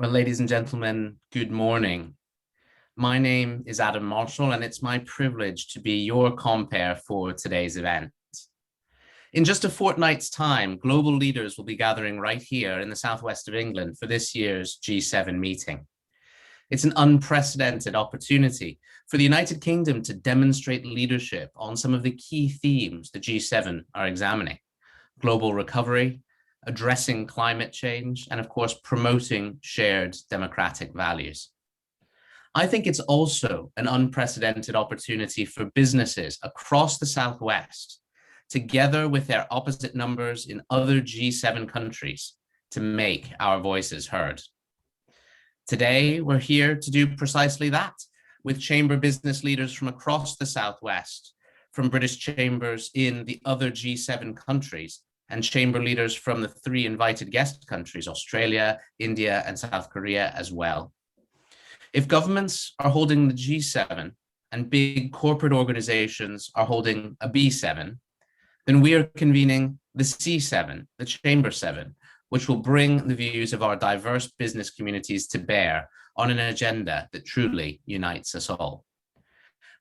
Well, ladies and gentlemen, good morning. My name is Adam Marshall, and it's my privilege to be your compere for today's event. In just a fortnight's time, global leaders will be gathering right here in the southwest of England for this year's G7 meeting. It's an unprecedented opportunity for the United Kingdom to demonstrate leadership on some of the key themes the G7 are examining: global recovery, addressing climate change, and of course, promoting shared democratic values. I think it's also an unprecedented opportunity for businesses across the Southwest, together with their opposite numbers in other G7 countries, to make our voices heard. Today, we're here to do precisely that, with chamber business leaders from across the Southwest, from British chambers in the other G7 countries, and chamber leaders from the 3 invited guest countries, Australia, India, and South Korea as well. If governments are holding the G7 and big corporate organizations are holding a B7, then we are convening the C7, the Chamber 7, which will bring the views of our diverse business communities to bear on an agenda that truly unites us all.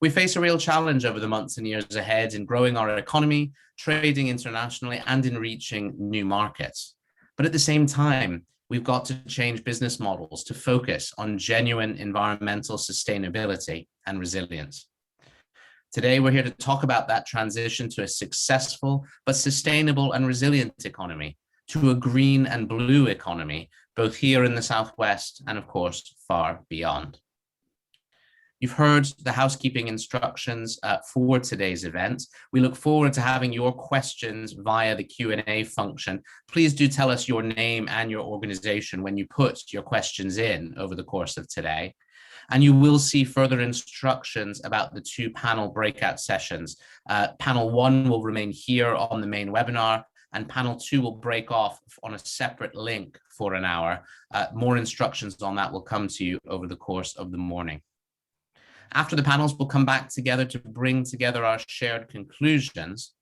We face a real challenge over the months and years ahead in growing our economy, trading internationally, and in reaching new markets. But at the same time, we've got to change business models to focus on genuine environmental sustainability and resilience. Today, we're here to talk about that transition to a successful but sustainable and resilient economy, to a green and blue economy, both here in the Southwest and, of course, far beyond. You've heard the housekeeping instructions for today's event. We look forward to having your questions via the Q&A function. Please do tell us your name and your organization when you put your questions in over the course of today. And you will see further instructions about the 2 panel breakout sessions. Panel 1 will remain here on the main webinar, and panel 2 will break off on a separate link for an hour. More instructions on that will come to you over the course of the morning. After the panels, we'll come back together to bring together our shared conclusions,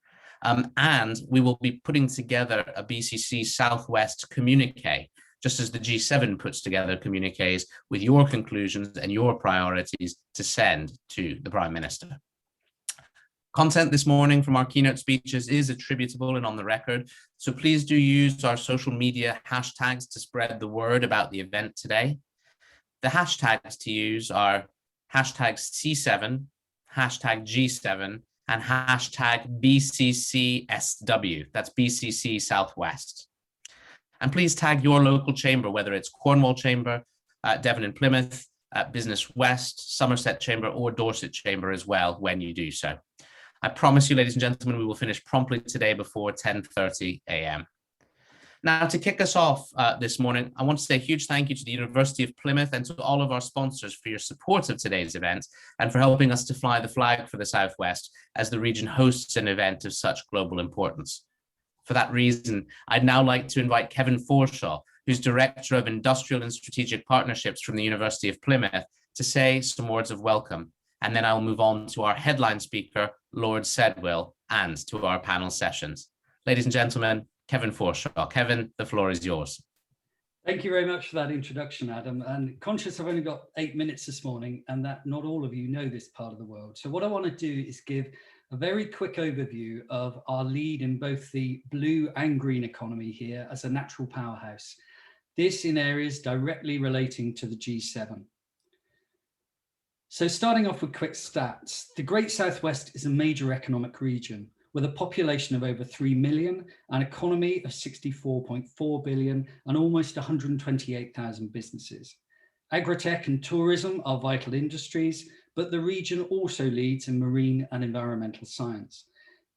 and we will be putting together a BCC Southwest communique, just as the G7 puts together communiques with your conclusions and your priorities to send to the Prime Minister. Content this morning from our keynote speeches is attributable and on the record, so please do use our social media hashtags to spread the word about the event today. The hashtags to use are hashtag C7, hashtag G7, and hashtag BCCSW. That's BCC Southwest. And please tag your local chamber, whether it's Cornwall Chamber, Devon and Plymouth, Business West, Somerset Chamber, or Dorset Chamber as well when you do so. I promise you, ladies and gentlemen, we will finish promptly today before 10:30 a.m. Now, to kick us off this morning, I want to say a huge thank you to the University of Plymouth and to all of our sponsors for your support of today's event and for helping us to fly the flag for the Southwest as the region hosts an event of such global importance. For that reason, I'd now like to invite Kevin Forshaw, who's Director of Industrial and Strategic Partnerships from the University of Plymouth, to say some words of welcome. And then I'll move on to our headline speaker, Lord Sedwill, and to our panel sessions. Ladies and gentlemen, Kevin Forshaw. Kevin, the floor is yours. Thank you very much for that introduction, Adam. And conscious I've only got 8 minutes this morning and that not all of you know this part of the world. So what I want to do is give a very quick overview of our lead in both the blue and green economy here as a natural powerhouse. This in areas directly relating to the G7. So starting off with quick stats, the Great Southwest is a major economic region with a population of over 3 million, an economy of 64.4 billion, and almost 128,000 businesses. Agritech and tourism are vital industries, but the region also leads in marine and environmental science.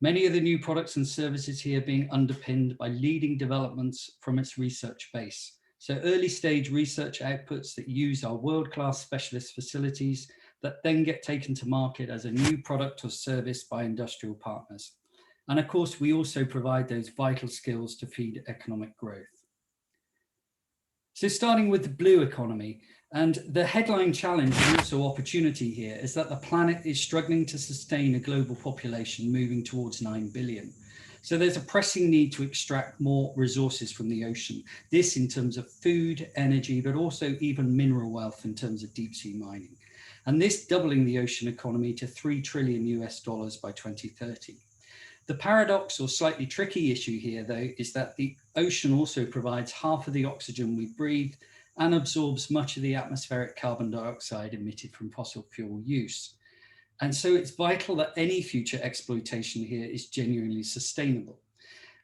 Many of the new products and services here being underpinned by leading developments from its research base. So early stage research outputs that use our world-class specialist facilities that then get taken to market as a new product or service by industrial partners. And of course, we also provide those vital skills to feed economic growth. So starting with the blue economy, and the headline challenge and also opportunity here is that the planet is struggling to sustain a global population moving towards 9 billion. So there's a pressing need to extract more resources from the ocean. This in terms of food, energy, but also even mineral wealth in terms of deep sea mining. And this doubling the ocean economy to $3 trillion by 2030. The paradox or slightly tricky issue here, though, is that the ocean also provides half of the oxygen we breathe and absorbs much of the atmospheric carbon dioxide emitted from fossil fuel use. And so it's vital that any future exploitation here is genuinely sustainable.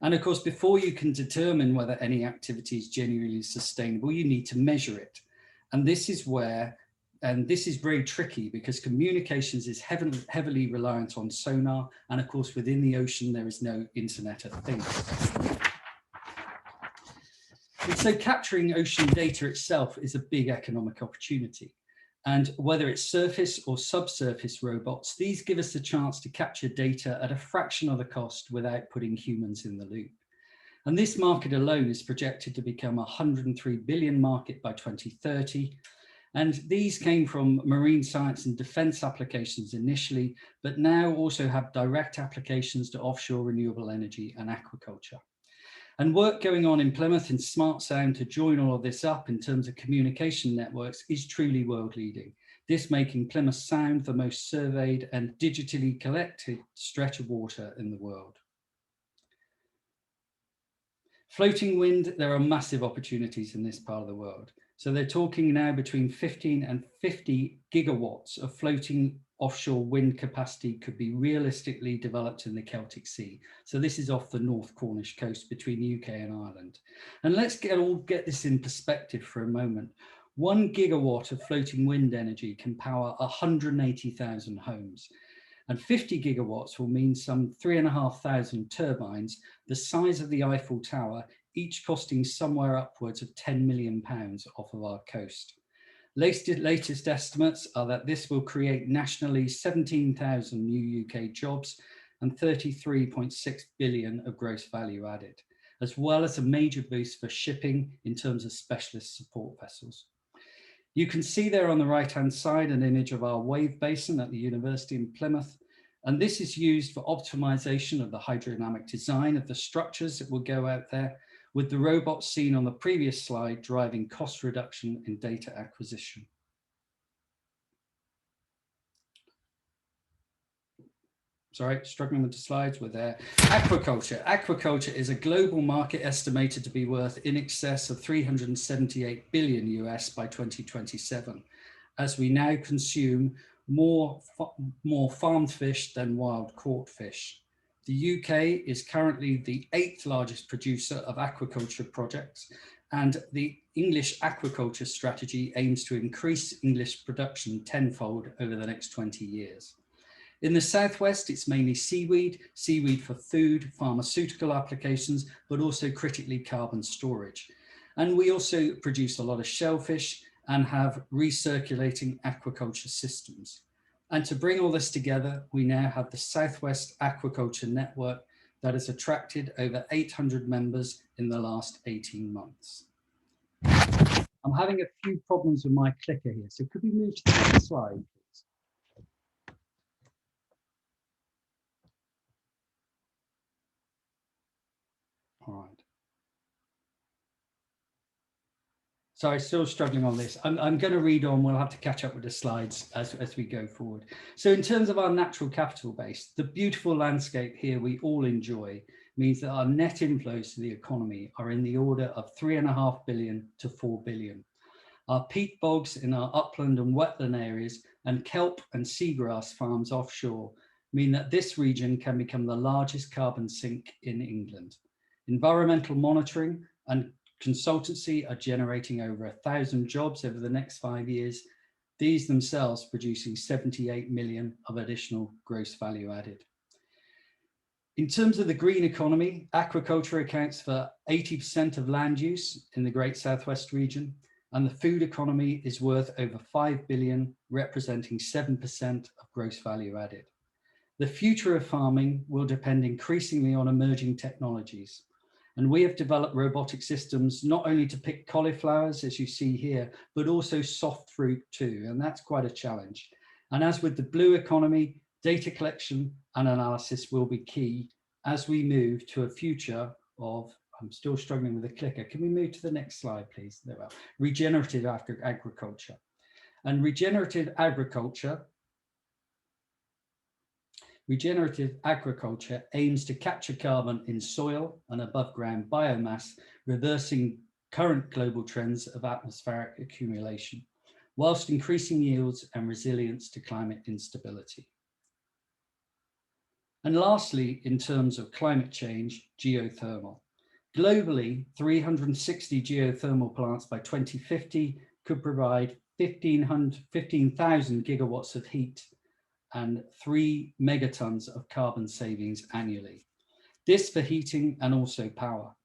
And of course, before you can determine whether any activity is genuinely sustainable, you need to measure it. And this is very tricky because communications is heavily reliant on sonar. And of course, within the ocean, there is no Internet of Things. And so capturing ocean data itself is a big economic opportunity. And whether it's surface or subsurface robots, these give us the chance to capture data at a fraction of the cost without putting humans in the loop. And this market alone is projected to become a 103 billion market by 2030. And these came from marine science and defense applications initially, but now also have direct applications to offshore renewable energy and aquaculture. And work going on in Plymouth in smart sound to join all of this up in terms of communication networks is truly world leading. This making Plymouth Sound the most surveyed and digitally collected stretch of water in the world. Floating wind, there are massive opportunities in this part of the world. So they're talking now between 15 and 50 gigawatts of floating offshore wind capacity could be realistically developed in the Celtic Sea. So this is off the North Cornish coast between the UK and Ireland. And let's get this in perspective for a moment. 1 gigawatt of floating wind energy can power 180,000 homes. And 50 gigawatts will mean some 3,500 turbines, the size of the Eiffel Tower, each costing somewhere upwards of £10 million off of our coast. Latest estimates are that this will create nationally 17,000 new UK jobs and 33.6 billion of gross value added, as well as a major boost for shipping in terms of specialist support vessels. You can see there on the right-hand side an image of our wave basin at the University in Plymouth. And this is used for optimization of the hydrodynamic design of the structures that will go out there, with the robots seen on the previous slide driving cost reduction in data acquisition. Sorry, struggling with the slides, we're there. Aquaculture. Aquaculture is a global market estimated to be worth in excess of 378 billion US by 2027, as we now consume more farmed fish than wild caught fish. The UK is currently the 8th largest producer of aquaculture projects, and the English aquaculture strategy aims to increase English production tenfold over the next 20 years. In the southwest, it's mainly seaweed for food, pharmaceutical applications, but also critically carbon storage. And we also produce a lot of shellfish and have recirculating aquaculture systems. And to bring all this together, we now have the Southwest Aquaculture Network that has attracted over 800 members in the last 18 months. I'm having a few problems with my clicker here, so could we move to the next slide, please? All right. Sorry, still struggling on this. I'm going to read on. We'll have to catch up with the slides as we go forward. So in terms of our natural capital base, the beautiful landscape here we all enjoy means that our net inflows to the economy are in the order of 3.5 billion to 4 billion. Our peat bogs in our upland and wetland areas and kelp and seagrass farms offshore mean that this region can become the largest carbon sink in England. Environmental monitoring and consultancy are generating over 1,000 jobs over the next 5 years, these themselves producing 78 million of additional gross value added. In terms of the green economy, aquaculture accounts for 80% of land use in the Great Southwest region, and the food economy is worth over 5 billion, representing 7% of gross value added. The future of farming will depend increasingly on emerging technologies. And we have developed robotic systems not only to pick cauliflowers, as you see here, but also soft fruit too. And that's quite a challenge. And as with the blue economy, data collection and analysis will be key as we move to a future of, I'm still struggling with the clicker. Can we move to the next slide, please? There we are. Regenerative agriculture. And regenerative agriculture aims to capture carbon in soil and above ground biomass, reversing current global trends of atmospheric accumulation, whilst increasing yields and resilience to climate instability. And lastly, in terms of climate change, geothermal. Globally, 360 geothermal plants by 2050 could provide 15,000 gigawatts of heat and 3 megatons of carbon savings annually. This for heating and also power.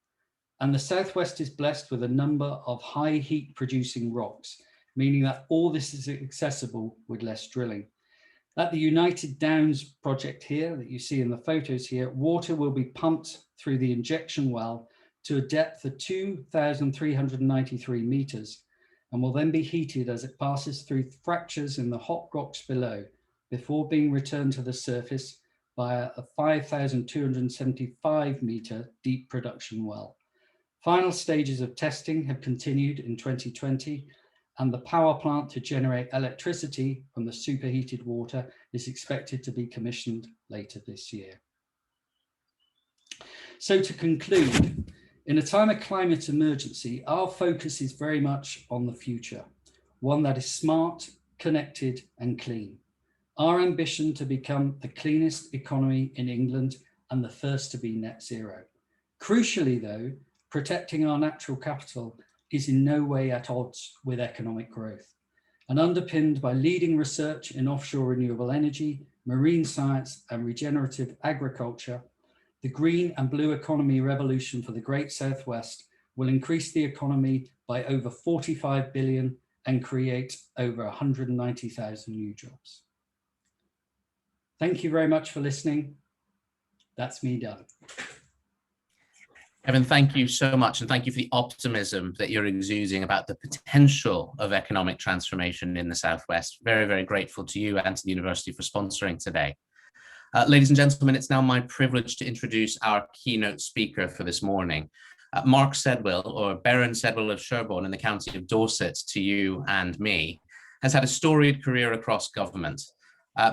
And the Southwest is blessed with a number of high heat producing rocks, meaning that all this is accessible with less drilling. At the United Downs project here that you see in the photos here, water will be pumped through the injection well to a depth of 2,393 meters and will then be heated as it passes through fractures in the hot rocks below before being returned to the surface via a 5,275 meter deep production well. Final stages of testing have continued in 2020, and the power plant to generate electricity from the superheated water is expected to be commissioned later this year. So to conclude, in a time of climate emergency, our focus is very much on the future, one that is smart, connected, and clean. Our ambition to become the cleanest economy in England and the first to be net zero. Crucially though, protecting our natural capital is in no way at odds with economic growth, and underpinned by leading research in offshore renewable energy, marine science, and regenerative agriculture, the green and blue economy revolution for the Great Southwest will increase the economy by over 45 billion and create over 190,000 new jobs. Thank you very much for listening. That's me done. Evan, thank you so much. And thank you for the optimism that you're exuding about the potential of economic transformation in the Southwest. Very, very grateful to you and to the university for sponsoring today. Ladies and gentlemen, it's now my privilege to introduce our keynote speaker for this morning. Mark Sedwill, or Baron Sedwill of Sherborne in the county of Dorset, to you and me, has had a storied career across government.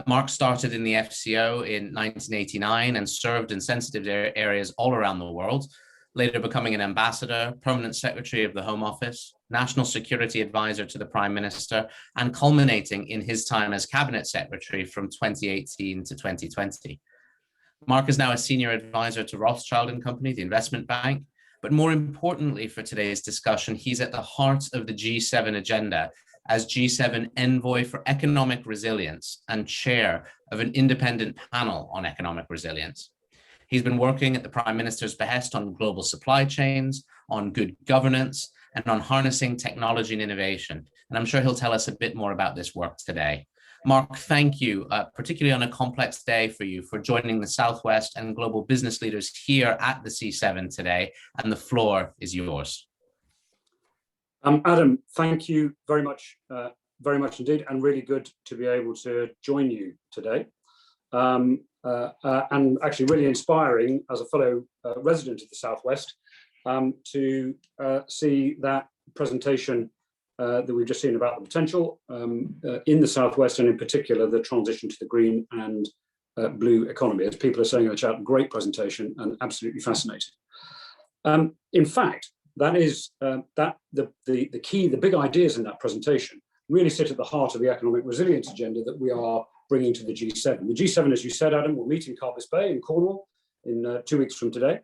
Mark started in the FCO in 1989 and served in sensitive areas all around the world, later becoming an ambassador, permanent secretary of the Home Office, national security advisor to the Prime Minister, and culminating in his time as cabinet secretary from 2018 to 2020. Mark is now a senior advisor to Rothschild & Company, the investment bank, but more importantly for today's discussion, he's at the heart of the G7 agenda as G7 envoy for economic resilience and chair of an independent panel on economic resilience. He's been working at the Prime Minister's behest on global supply chains, on good governance, and on harnessing technology and innovation. And I'm sure he'll tell us a bit more about this work today. Mark, thank you, particularly on a complex day for you, for joining the Southwest and global business leaders here at the C7 today, and the floor is yours. Adam, thank you very much indeed, and really good to be able to join you today. And actually really inspiring as a fellow resident of the Southwest to see that presentation that we've just seen about the potential in the Southwest, and in particular the transition to the green and blue economy. As people are saying in the chat, great presentation and absolutely fascinating. In fact, that is the key, the big ideas in that presentation really sit at the heart of the economic resilience agenda that we are bringing to the G7. The G7, as you said, Adam, will meet in Carbis Bay in Cornwall in 2 weeks from today.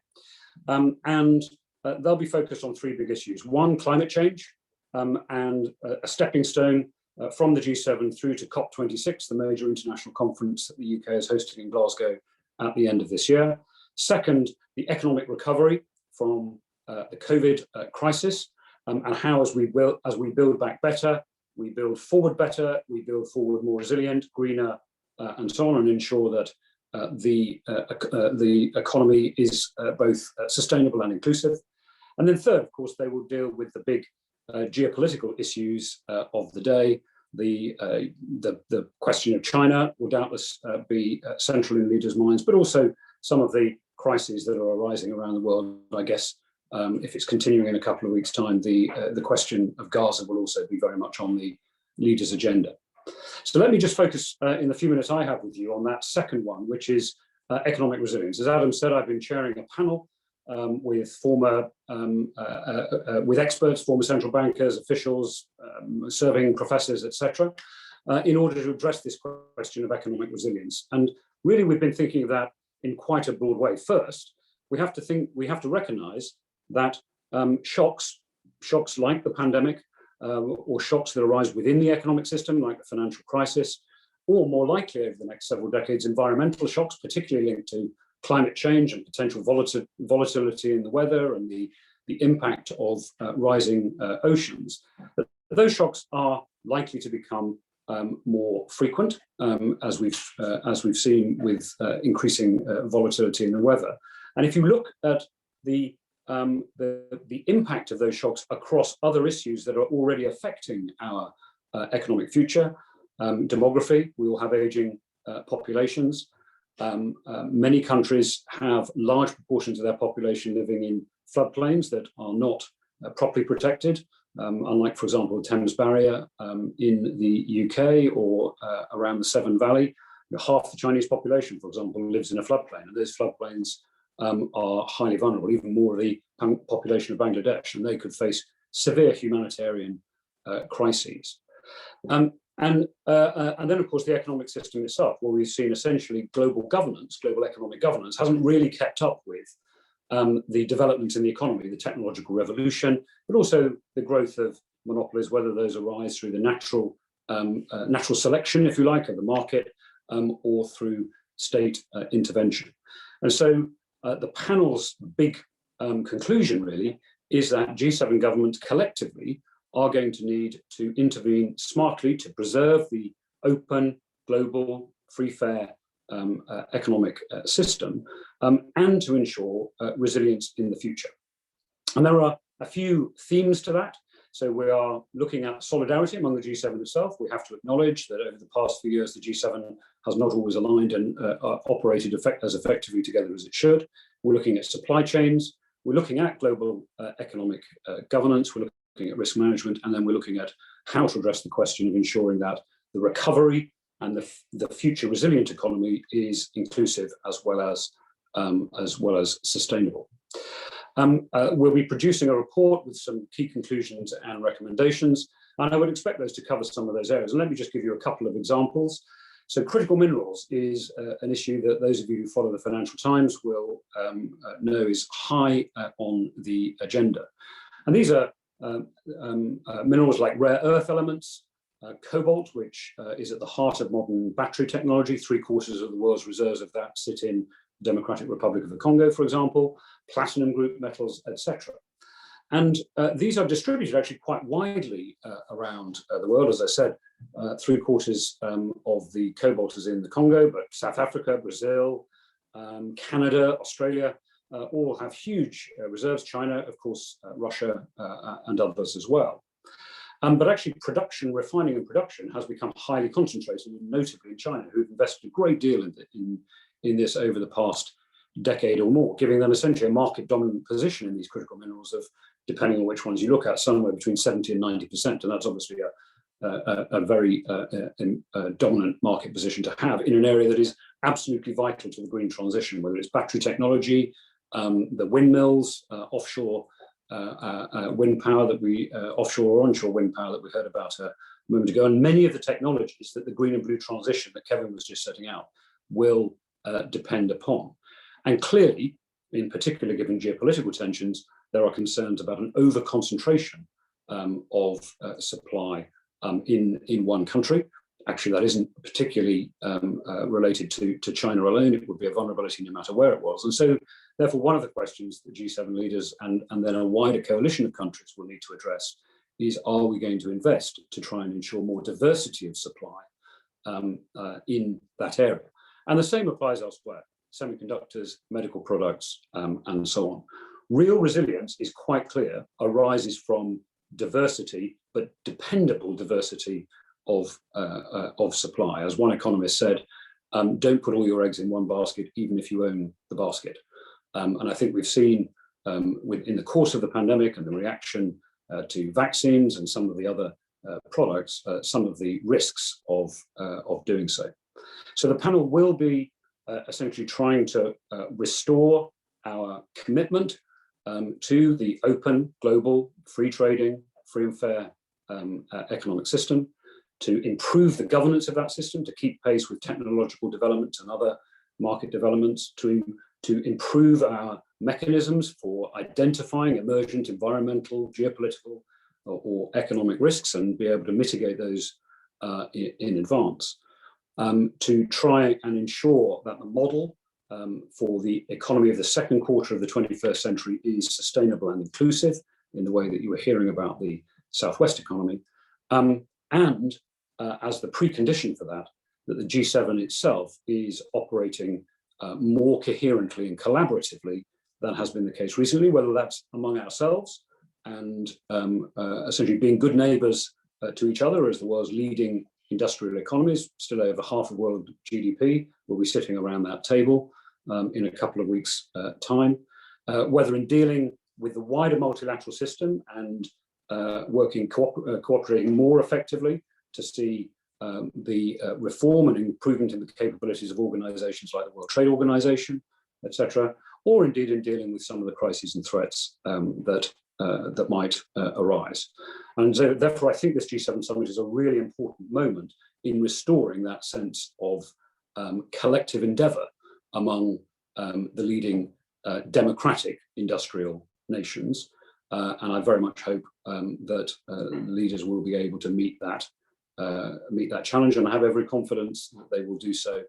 And they'll be focused on 3 big issues. One, climate change, and a stepping stone from the G7 through to COP26, the major international conference that the UK is hosting in Glasgow at the end of this year. Second, the economic recovery from the COVID crisis, and how as we build back better, we build forward better, we build forward more resilient, greener, and so on, and ensure that the economy is both sustainable and inclusive. And then third, of course, they will deal with the big geopolitical issues of the day. The question of China will doubtless be central in leaders' minds, but also some of the crises that are arising around the world. I guess if it's continuing in a couple of weeks' time, the question of Gaza will also be very much on the leaders' agenda. So let me just focus in the few minutes I have with you on that second one, which is economic resilience. As Adam said, I've been chairing a panel with experts, former central bankers, officials, serving professors, etc., in order to address this question of economic resilience. And really, we've been thinking of that in quite a broad way. First, we have to recognise that shocks like the pandemic, or shocks that arise within the economic system, like the financial crisis, or more likely over the next several decades, environmental shocks, particularly linked to climate change and potential volatility in the weather and the impact of rising oceans. But those shocks are likely to become more frequent, as we've seen with increasing volatility in the weather. And if you look at the impact of those shocks across other issues that are already affecting our economic future, demography, we will have aging populations. Many countries have large proportions of their population living in floodplains that are not properly protected, unlike, for example, the Thames Barrier in the UK or around the Severn Valley. Half the Chinese population, for example, lives in a floodplain, and those floodplains are highly vulnerable, even more of the population of Bangladesh, and they could face severe humanitarian crises. And then, of course, the economic system itself, where we've seen essentially global economic governance, hasn't really kept up with the development in the economy, the technological revolution, but also the growth of monopolies, whether those arise through the natural selection, if you like, of the market, or through state intervention. And so the panel's big conclusion really is that G7 governments collectively are going to need to intervene smartly to preserve the open, global, free, fair economic system, and to ensure resilience in the future. And there are a few themes to that. So we are looking at solidarity among the G7 itself. We have to acknowledge that over the past few years, the G7 has not always aligned and operated as effectively together as it should. We're looking at supply chains. We're looking at global economic governance. We're looking at risk management, and then we're looking at how to address the question of ensuring that the recovery and the future resilient economy is inclusive as well as sustainable. We'll be producing a report with some key conclusions and recommendations, and I would expect those to cover some of those areas. And let me just give you a couple of examples. So critical minerals is an issue that those of you who follow the Financial Times will know is high on the agenda. And these are minerals like rare earth elements, cobalt, which is at the heart of modern battery technology. 3/4 of the world's reserves of that sit in the Democratic Republic of the Congo, for example, platinum group metals, etc. And these are distributed actually quite widely around the world. As I said, 3/4 of the cobalt is in the Congo, but South Africa, Brazil, Canada, Australia, all have huge reserves. China, of course, Russia, and others as well. But actually refining and production has become highly concentrated, notably in China, who've invested a great deal in this over the past decade or more, giving them essentially a market dominant position in these critical minerals of, depending on which ones you look at, somewhere between 70 and 90%. And that's obviously a very dominant market position to have in an area that is absolutely vital to the green transition, whether it's battery technology, the windmills, offshore wind power that offshore or onshore wind power that we heard about a moment ago, and many of the technologies that the green and blue transition that Kevin was just setting out will depend upon. And clearly, in particular, given geopolitical tensions, there are concerns about an over-concentration of supply in one country. Actually, that isn't particularly related to China alone. It would be a vulnerability no matter where it was. And so, therefore, one of the questions the G7 leaders and then a wider coalition of countries will need to address is, are we going to invest to try and ensure more diversity of supply in that area? And the same applies elsewhere. Semiconductors, medical products, and so on. Real resilience is quite clear, arises from diversity, but dependable diversity of supply. As one economist said, don't put all your eggs in one basket, even if you own the basket. And I think we've seen in the course of the pandemic and the reaction to vaccines and some of the other products, some of the risks of doing so. So the panel will be essentially trying to restore our commitment to the open, global, free trading, free and fair economic system, to improve the governance of that system, to keep pace with technological developments and other market developments, to improve our mechanisms for identifying emergent environmental, geopolitical, or economic risks and be able to mitigate those in advance, to try and ensure that the model for the economy of the second quarter of the 21st century is sustainable and inclusive in the way that you were hearing about the Southwest economy, and as the precondition for that, that the G7 itself is operating more coherently and collaboratively than has been the case recently, whether that's among ourselves and essentially being good neighbors to each other as the world's leading industrial economies, still over half of world GDP, will be sitting around that table in a couple of weeks' time, whether in dealing with the wider multilateral system and cooperating more effectively to see the reform and improvement in the capabilities of organizations like the World Trade Organization, etc., or indeed in dealing with some of the crises and threats that might arise. And so therefore, I think this G7 summit is a really important moment in restoring that sense of collective endeavor among the leading democratic industrial nations. And I very much hope that leaders will be able to meet that challenge, and I have every confidence that they will do so,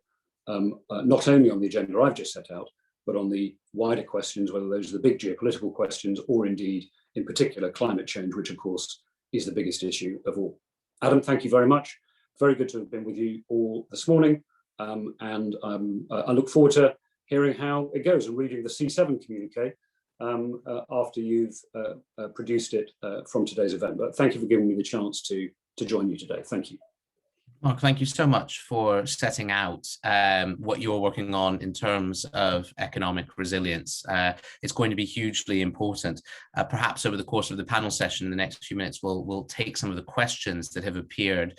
not only on the agenda I've just set out, but on the wider questions, whether those are the big geopolitical questions or indeed, in particular, climate change, which of course is the biggest issue of all. Adam, thank you very much. Very good to have been with you all this morning. And I look forward to hearing how it goes and reading the C7 communique after you've produced it from today's event. But thank you for giving me the chance to join you today. Thank you. Mark, thank you so much for setting out what you're working on in terms of economic resilience. It's going to be hugely important. Perhaps over the course of the panel session in the next few minutes, we'll take some of the questions that have appeared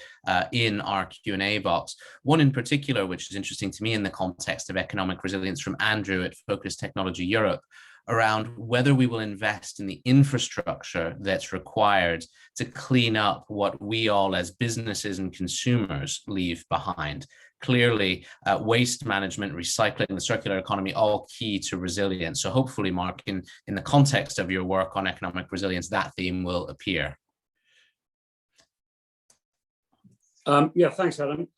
in our Q&A box. One in particular, which is interesting to me in the context of economic resilience, from Andrew at Focus Technology Europe, around whether we will invest in the infrastructure that's required to clean up what we all as businesses and consumers leave behind. Clearly, waste management, recycling, the circular economy, all key to resilience. So hopefully, Mark, in the context of your work on economic resilience, that theme will appear. Yeah, thanks, Adam.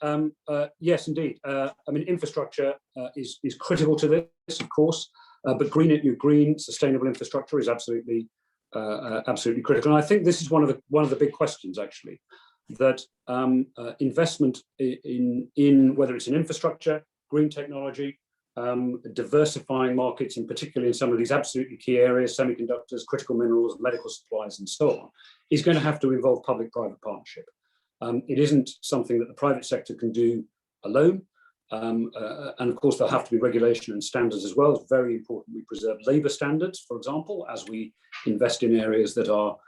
Yes, indeed. I mean, infrastructure is critical to this, of course. But green, sustainable infrastructure is absolutely critical. And I think this is one of the big questions, actually, that investment in whether it's in infrastructure, green technology, diversifying markets, in particular in some of these absolutely key areas, semiconductors, critical minerals, medical supplies, and so on, is going to have to involve public-private partnership. It isn't something that the private sector can do alone. And of course, there'll have to be regulation and standards as well. It's very important we preserve labour standards, for example, as we invest in areas that are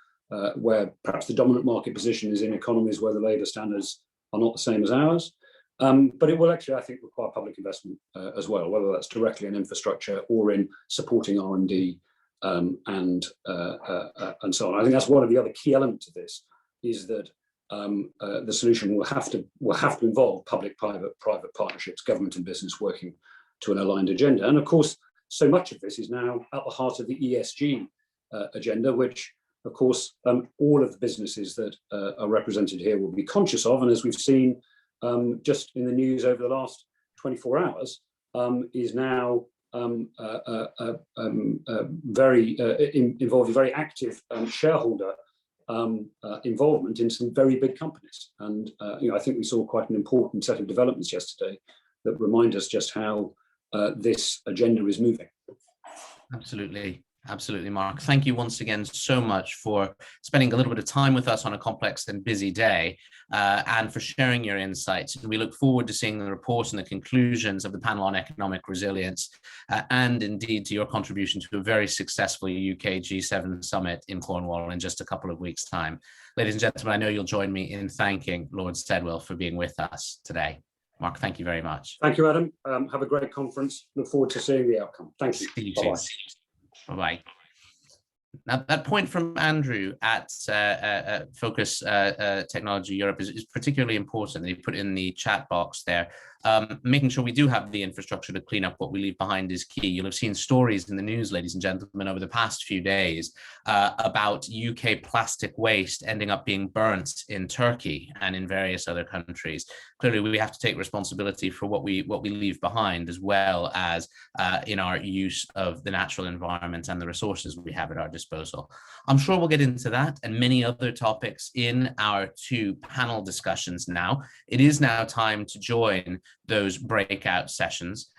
where perhaps the dominant market position is in economies where the labour standards are not the same as ours. But it will actually, I think, require public investment as well, whether that's directly in infrastructure or in supporting R&D and so on. I think that's one of the other key elements of this, is that the solution will have to involve public-private partnerships, government and business working to an aligned agenda. And of course, so much of this is now at the heart of the ESG agenda, which, of course, all of the businesses that are represented here will be conscious of. And as we've seen just in the news over the last 24 hours, is now involving very active shareholder involvement in some very big companies. And I think we saw quite an important set of developments yesterday that remind us just how this agenda is moving. Absolutely. Absolutely, Mark. Thank you once again so much for spending a little bit of time with us on a complex and busy day, and for sharing your insights. And we look forward to seeing the report and the conclusions of the panel on economic resilience, and indeed to your contribution to a very successful UK G7 summit in Cornwall in just a couple of weeks' time. Ladies and gentlemen, I know you'll join me in thanking Lord Sedwill for being with us today. Mark, thank you very much. Thank you, Adam. Have a great conference. Look forward to seeing the outcome. Thank you. See you Bye-bye. soon. Bye-bye. Now, that point from Andrew at Focus Technology Europe is particularly important. They put in the chat box there. Making sure we do have the infrastructure to clean up what we leave behind is key. You'll have seen stories in the news, ladies and gentlemen, over the past few days about UK plastic waste ending up being burnt in Turkey and in various other countries. Clearly, we have to take responsibility for what we leave behind, as well as in our use of the natural environment and the resources we have at our disposal. I'm sure we'll get into that and many other topics in our two panel discussions now. It is now time to join those breakout sessions.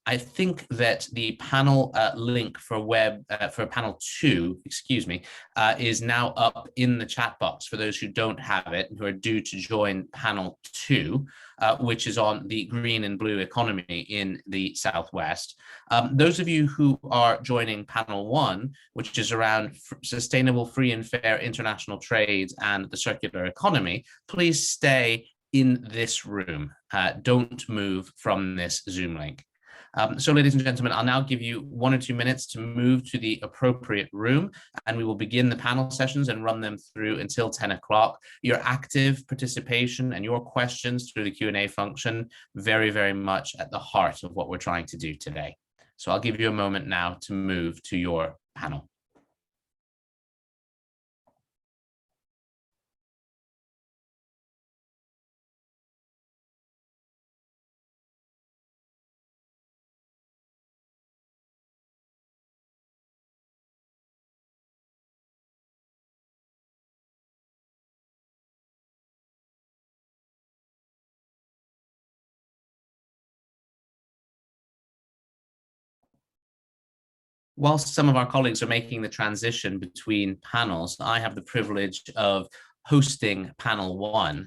I think that the panel link for panel 2, is now up in the chat box for those who don't have it, who are due to join panel 2, which is on the green and blue economy in the Southwest. Those of you who are joining panel 1, which is around sustainable, free and fair international trade and the circular economy, please stay in this room. Don't move from this Zoom link. So, ladies and gentlemen, I'll now give you 1 or 2 minutes to move to the appropriate room, and we will begin the panel sessions and run them through until 10 o'clock. Your active participation and your questions through the Q&A function, very, very much at the heart of what we're trying to do today. So I'll give you a moment now to move to your panel. Whilst some of our colleagues are making the transition between panels, I have the privilege of hosting panel 1.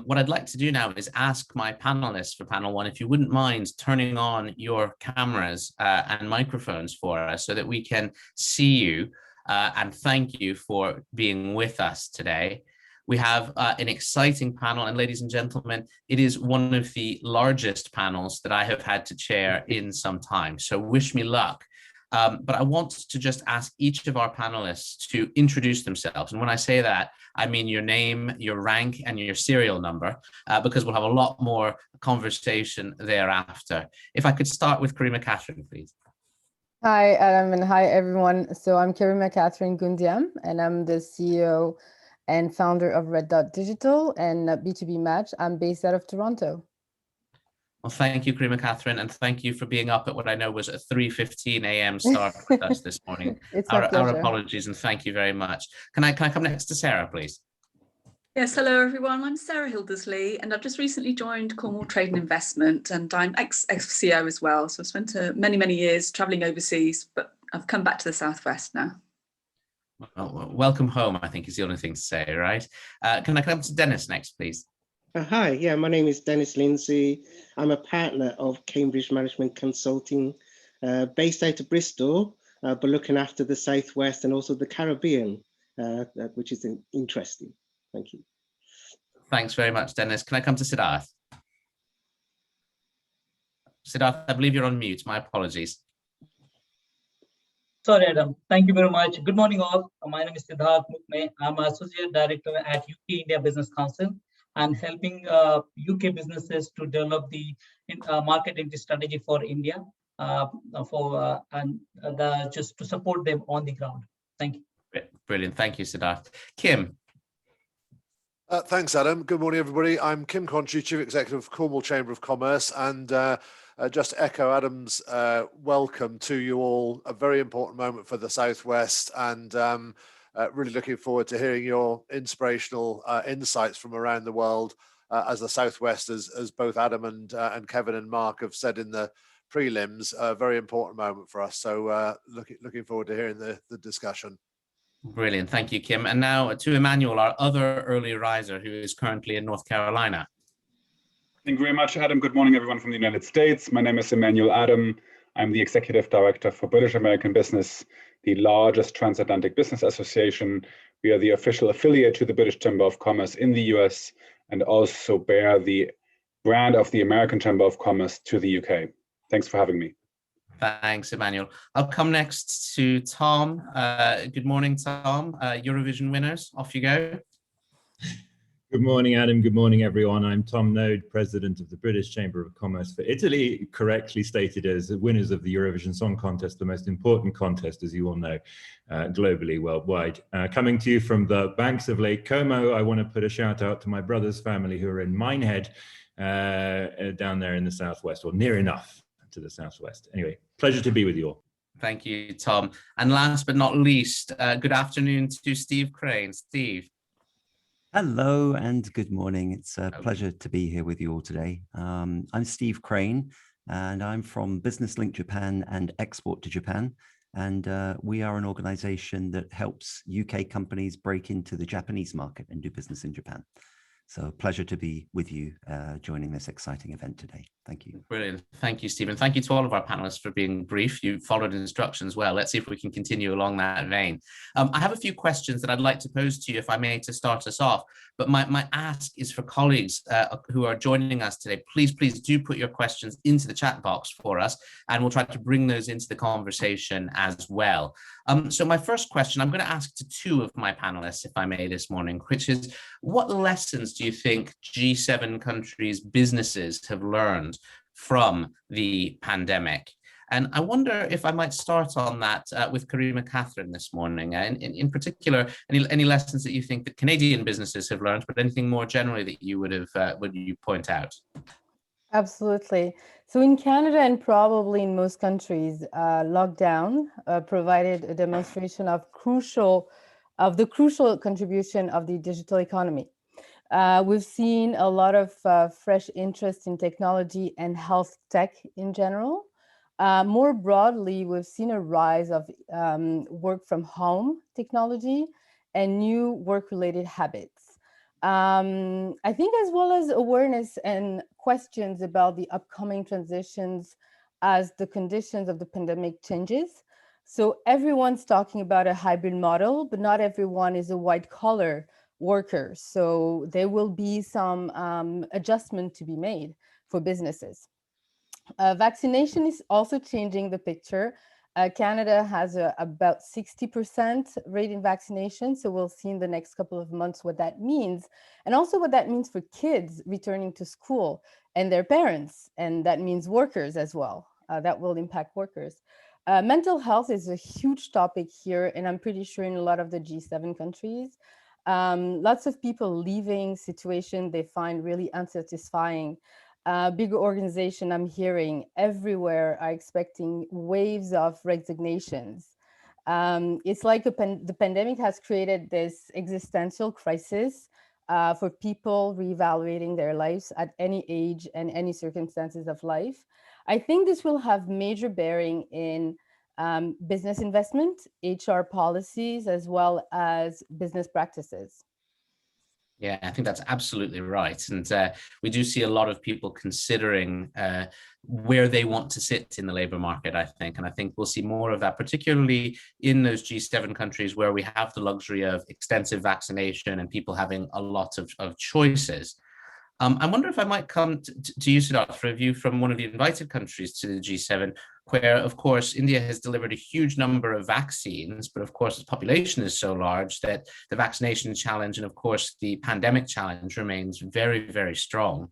What I'd like to do now is ask my panelists for panel 1, if you wouldn't mind turning on your cameras and microphones for us so that we can see you, and thank you for being with us today. We have an exciting panel, and ladies and gentlemen, it is one of the largest panels that I have had to chair in some time, so wish me luck. But I want to just ask each of our panelists to introduce themselves. And when I say that, I mean your name, your rank, and your serial number, because we'll have a lot more conversation thereafter. If I could start with Karima Catherine, please. Hi, Adam, and hi, everyone. So I'm Karima Catherine Gundiam, and I'm the CEO and founder of Red Dot Digital and B2B Match. I'm based out of Toronto. Well, thank you, Karima Catherine, and thank you for being up at what I know was a 3:15 a.m. start with us this morning. Our apologies, and thank you very much. Can I come next to Sarah, please? Yes, hello everyone. I'm Sarah Hildesley, and I've just recently joined Cornwall Trade and Investment, and I'm ex-CEO as well. So I've spent many years travelling overseas, but I've come back to the Southwest now. Well, welcome home, I think is the only thing to say, right? Can I come to Dennis next, please? Hi, yeah, my name is Dennis Lindsay. I'm a partner of Cambridge Management Consulting, based out of Bristol, but looking after the Southwest and also the Caribbean, which is interesting. Thank you. Thanks very much, Dennis. Can I come to Siddharth? Siddharth, I believe you're on mute. My apologies. Sorry, Adam. Thank you very much. Good morning, all. My name is Siddharth Mukme. I'm Associate Director at UK India Business Council. I'm helping UK businesses to develop the market entry strategy for India, just to support them on the ground. Thank you. Brilliant. Thank you, Siddharth. Kim. Thanks, Adam. Good morning, everybody. I'm Kim Konchi, Chief Executive of Cornwall Chamber of Commerce, and just to echo Adam's welcome to you all. A very important moment for the Southwest, and really looking forward to hearing your inspirational insights from around the world as the Southwest, as both Adam and Kevin and Mark have said in the prelims, a very important moment for us. So looking forward to hearing the discussion. Brilliant. Thank you, Kim. And now to Emmanuel, our other early riser who is currently in North Carolina. Thank you very much, Adam. Good morning, everyone from the United States. My name is Emmanuel Adam. I'm the Executive Director for British American Business, the largest transatlantic business association. We are the official affiliate to the British Chamber of Commerce in the US and also bear the brand of the American Chamber of Commerce to the UK. Thanks for having me. Thanks, Emmanuel. I'll come next to Tom. Good morning, Tom. Eurovision winners, off you go. Good morning, Adam. Good morning, everyone. I'm Tom Node, President of the British Chamber of Commerce for Italy, correctly stated as winners of the Eurovision Song Contest, the most important contest, as you all know, globally, worldwide. Coming to you from the banks of Lake Como, I want to put a shout out to my brother's family who are in Minehead, down there in the southwest, or near enough to the southwest. Anyway, pleasure to be with you all. Thank you, Tom. And last but not least, good afternoon to Steve Crane. Steve. Hello and good morning. It's a pleasure to be here with you all today. I'm Steve Crane and I'm from Business Link Japan and Export to Japan. And we are an organization that helps UK companies break into the Japanese market and do business in Japan. So a pleasure to be with you joining this exciting event today. Thank you. Brilliant. Thank you, Stephen. Thank you to all of our panelists for being brief. You followed instructions well. Let's see if we can continue along that vein. I have a few questions that I'd like to pose to you, if I may, to start us off. But my ask is for colleagues who are joining us today, please do put your questions into the chat box for us, and we'll try to bring those into the conversation as well. So my first question, I'm going to ask to two of my panelists, if I may, this morning, which is, what lessons do you think G7 countries' businesses have learned from the pandemic? And I wonder if I might start on that with Karima Catherine this morning. And in particular, any lessons that you think that Canadian businesses have learned, but anything more generally that you would you point out? Absolutely. So in Canada and probably in most countries, lockdown provided a demonstration of the crucial contribution of the digital economy. We've seen a lot of fresh interest in technology and health tech in general. More broadly, we've seen a rise of work from home technology and new work-related habits. I think as well as awareness and questions about the upcoming transitions as the conditions of the pandemic changes. So everyone's talking about a hybrid model, but not everyone is a white collar worker. So there will be some adjustment to be made for businesses. Vaccination is also changing the picture. Canada has about 60% rate in vaccination. So we'll see in the next couple of months what that means, and also what that means for kids returning to school and their parents. And that means workers as well. That will impact workers. Mental health is a huge topic here, and I'm pretty sure in a lot of the G7 countries. Lots of people leaving situation they find really unsatisfying. Bigger organization I'm hearing everywhere are expecting waves of resignations. It's like the pandemic has created this existential crisis for people reevaluating their lives at any age and any circumstances of life. I think this will have major bearing in business investment, HR policies, as well as business practices. Yeah, I think that's absolutely right. And we do see a lot of people considering where they want to sit in the labor market, I think. And I think we'll see more of that, particularly in those G7 countries where we have the luxury of extensive vaccination and people having a lot of choices. I wonder if I might come to you, Siddharth, for a view from one of the invited countries to the G7, where, of course, India has delivered a huge number of vaccines, but of course, the population is so large that the vaccination challenge and, of course, the pandemic challenge remains very, very strong.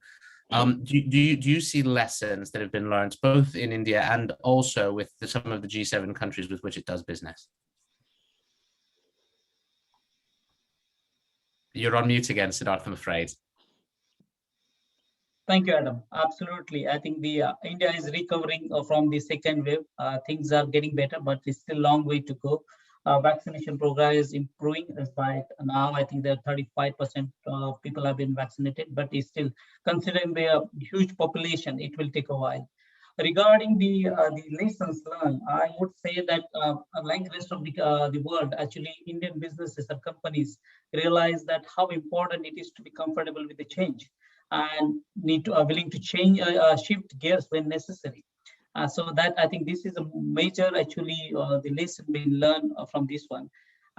Do you see lessons that have been learned both in India and also with some of the G7 countries with which it does business? You're on mute again, Siddharth, I'm afraid. Thank you, Adam. Absolutely. I think the India is recovering from the second wave. Things are getting better, but it's still a long way to go. Vaccination program is improving. Despite now, I think that 35% of people have been vaccinated, but it's still, considering the huge population, it will take a while. Regarding the lessons learned, I would say that unlike the rest of the world, actually Indian businesses and companies realize that how important it is to be comfortable with the change and need to are willing to change, shift gears when necessary. So that I think this is a major actually the lesson being learned from this one.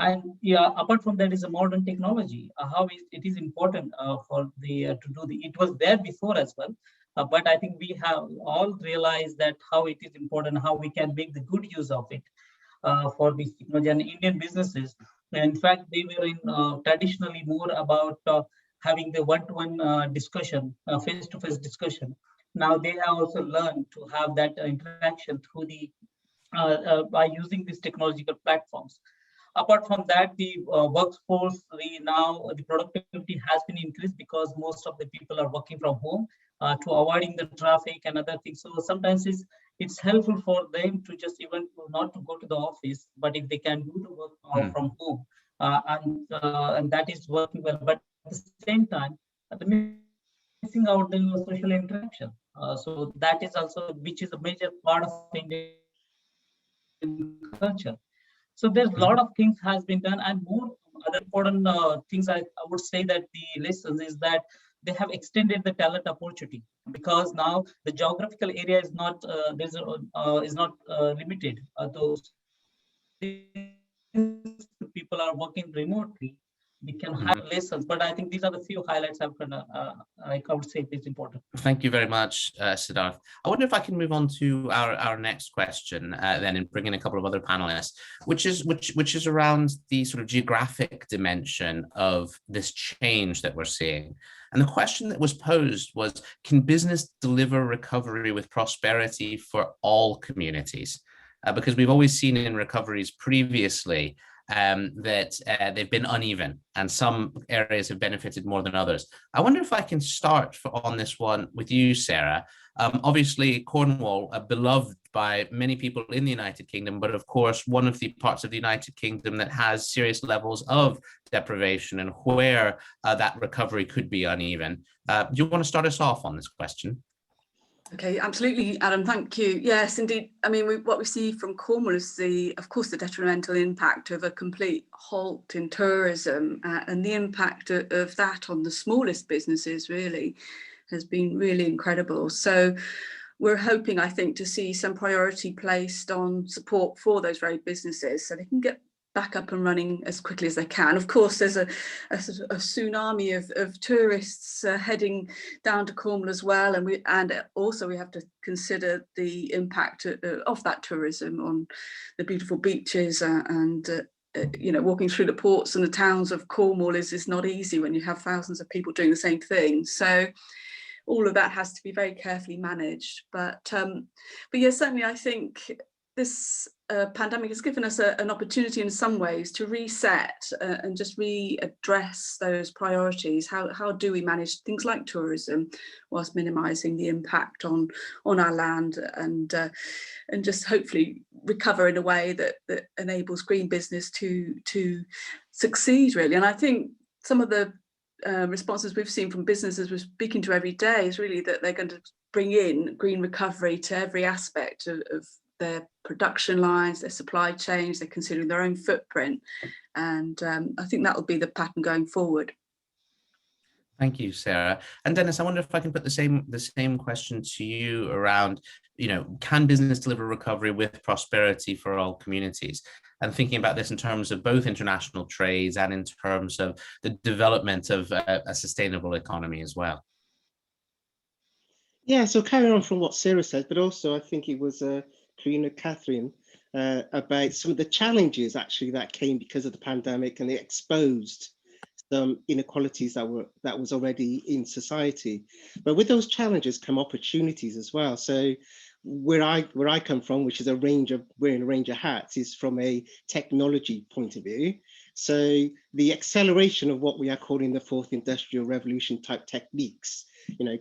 And yeah, apart from that is a modern technology, how it is important for the to do the. It was there before as well, but I think we have all realized that how it is important, how we can make the good use of it for this technology. And Indian businesses, in fact, they were in traditionally more about having the one-to-one discussion, face-to-face discussion. Now they have also learned to have that interaction through the by using these technological platforms. Apart from that, the workforce, the productivity has been increased because most of the people are working from home to avoiding the traffic and other things. So sometimes it's helpful for them to just even not to go to the office, but if they can do the work from home, and that is working well. But at the same time, the missing out the social interaction. So that is also, which is a major part of Indian culture. So there's a lot of things has been done, and more other important things I would say that the lessons is that they have extended the talent opportunity, because now the geographical area is not limited. Those people are working remotely, we can have lessons. But I think these are the few highlights I would say is important. Thank you very much, Siddharth. I wonder if I can move on to our next question then, and bring in a couple of other panelists, which is around the sort of geographic dimension of this change that we're seeing. And the question that was posed was, can business deliver recovery with prosperity for all communities? Because we've always seen in recoveries previously that they've been uneven, and some areas have benefited more than others. I wonder if I can start on this one with you, Sarah. Obviously, Cornwall, beloved by many people in the United Kingdom, but of course, one of the parts of the United Kingdom that has serious levels of deprivation and where that recovery could be uneven. Do you want to start us off on this question? Okay, absolutely, Adam, thank you. Yes, indeed. I mean, what we see from Cornwall is of course, the detrimental impact of a complete halt in tourism, and the impact of that on the smallest businesses really has been really incredible. So we're hoping, I think, to see some priority placed on support for those very businesses so they can get back up and running as quickly as they can. Of course, there's a tsunami of tourists heading down to Cornwall as well, and also we have to consider the impact of that tourism on the beautiful beaches and walking through the ports and the towns of Cornwall is not easy when you have thousands of people doing the same thing. So all of that has to be very carefully managed. But yeah, certainly I think this pandemic has given us an opportunity in some ways to reset and just readdress those priorities. How do we manage things like tourism whilst minimising the impact on our land, and just hopefully recover in a way that enables green business to succeed, really. And I think some of the responses we've seen from businesses we're speaking to every day is really that they're going to bring in green recovery to every aspect of their production lines, their supply chains. They're considering their own footprint, and I think that will be the pattern going forward. Thank you, Sarah. And Dennis, I wonder if I can put the same question to you around, can business deliver recovery with prosperity for all communities? And thinking about this in terms of both international trades and in terms of the development of a sustainable economy as well. Yeah, so carrying on from what Sarah said, but also I think it was Catherine, about some of the challenges actually that came because of the pandemic, and it exposed some inequalities that was already in society. But with those challenges come opportunities as well. So where I come from, which is wearing a range of hats, is from a technology point of view. So the acceleration of what we are calling the fourth industrial revolution type techniques,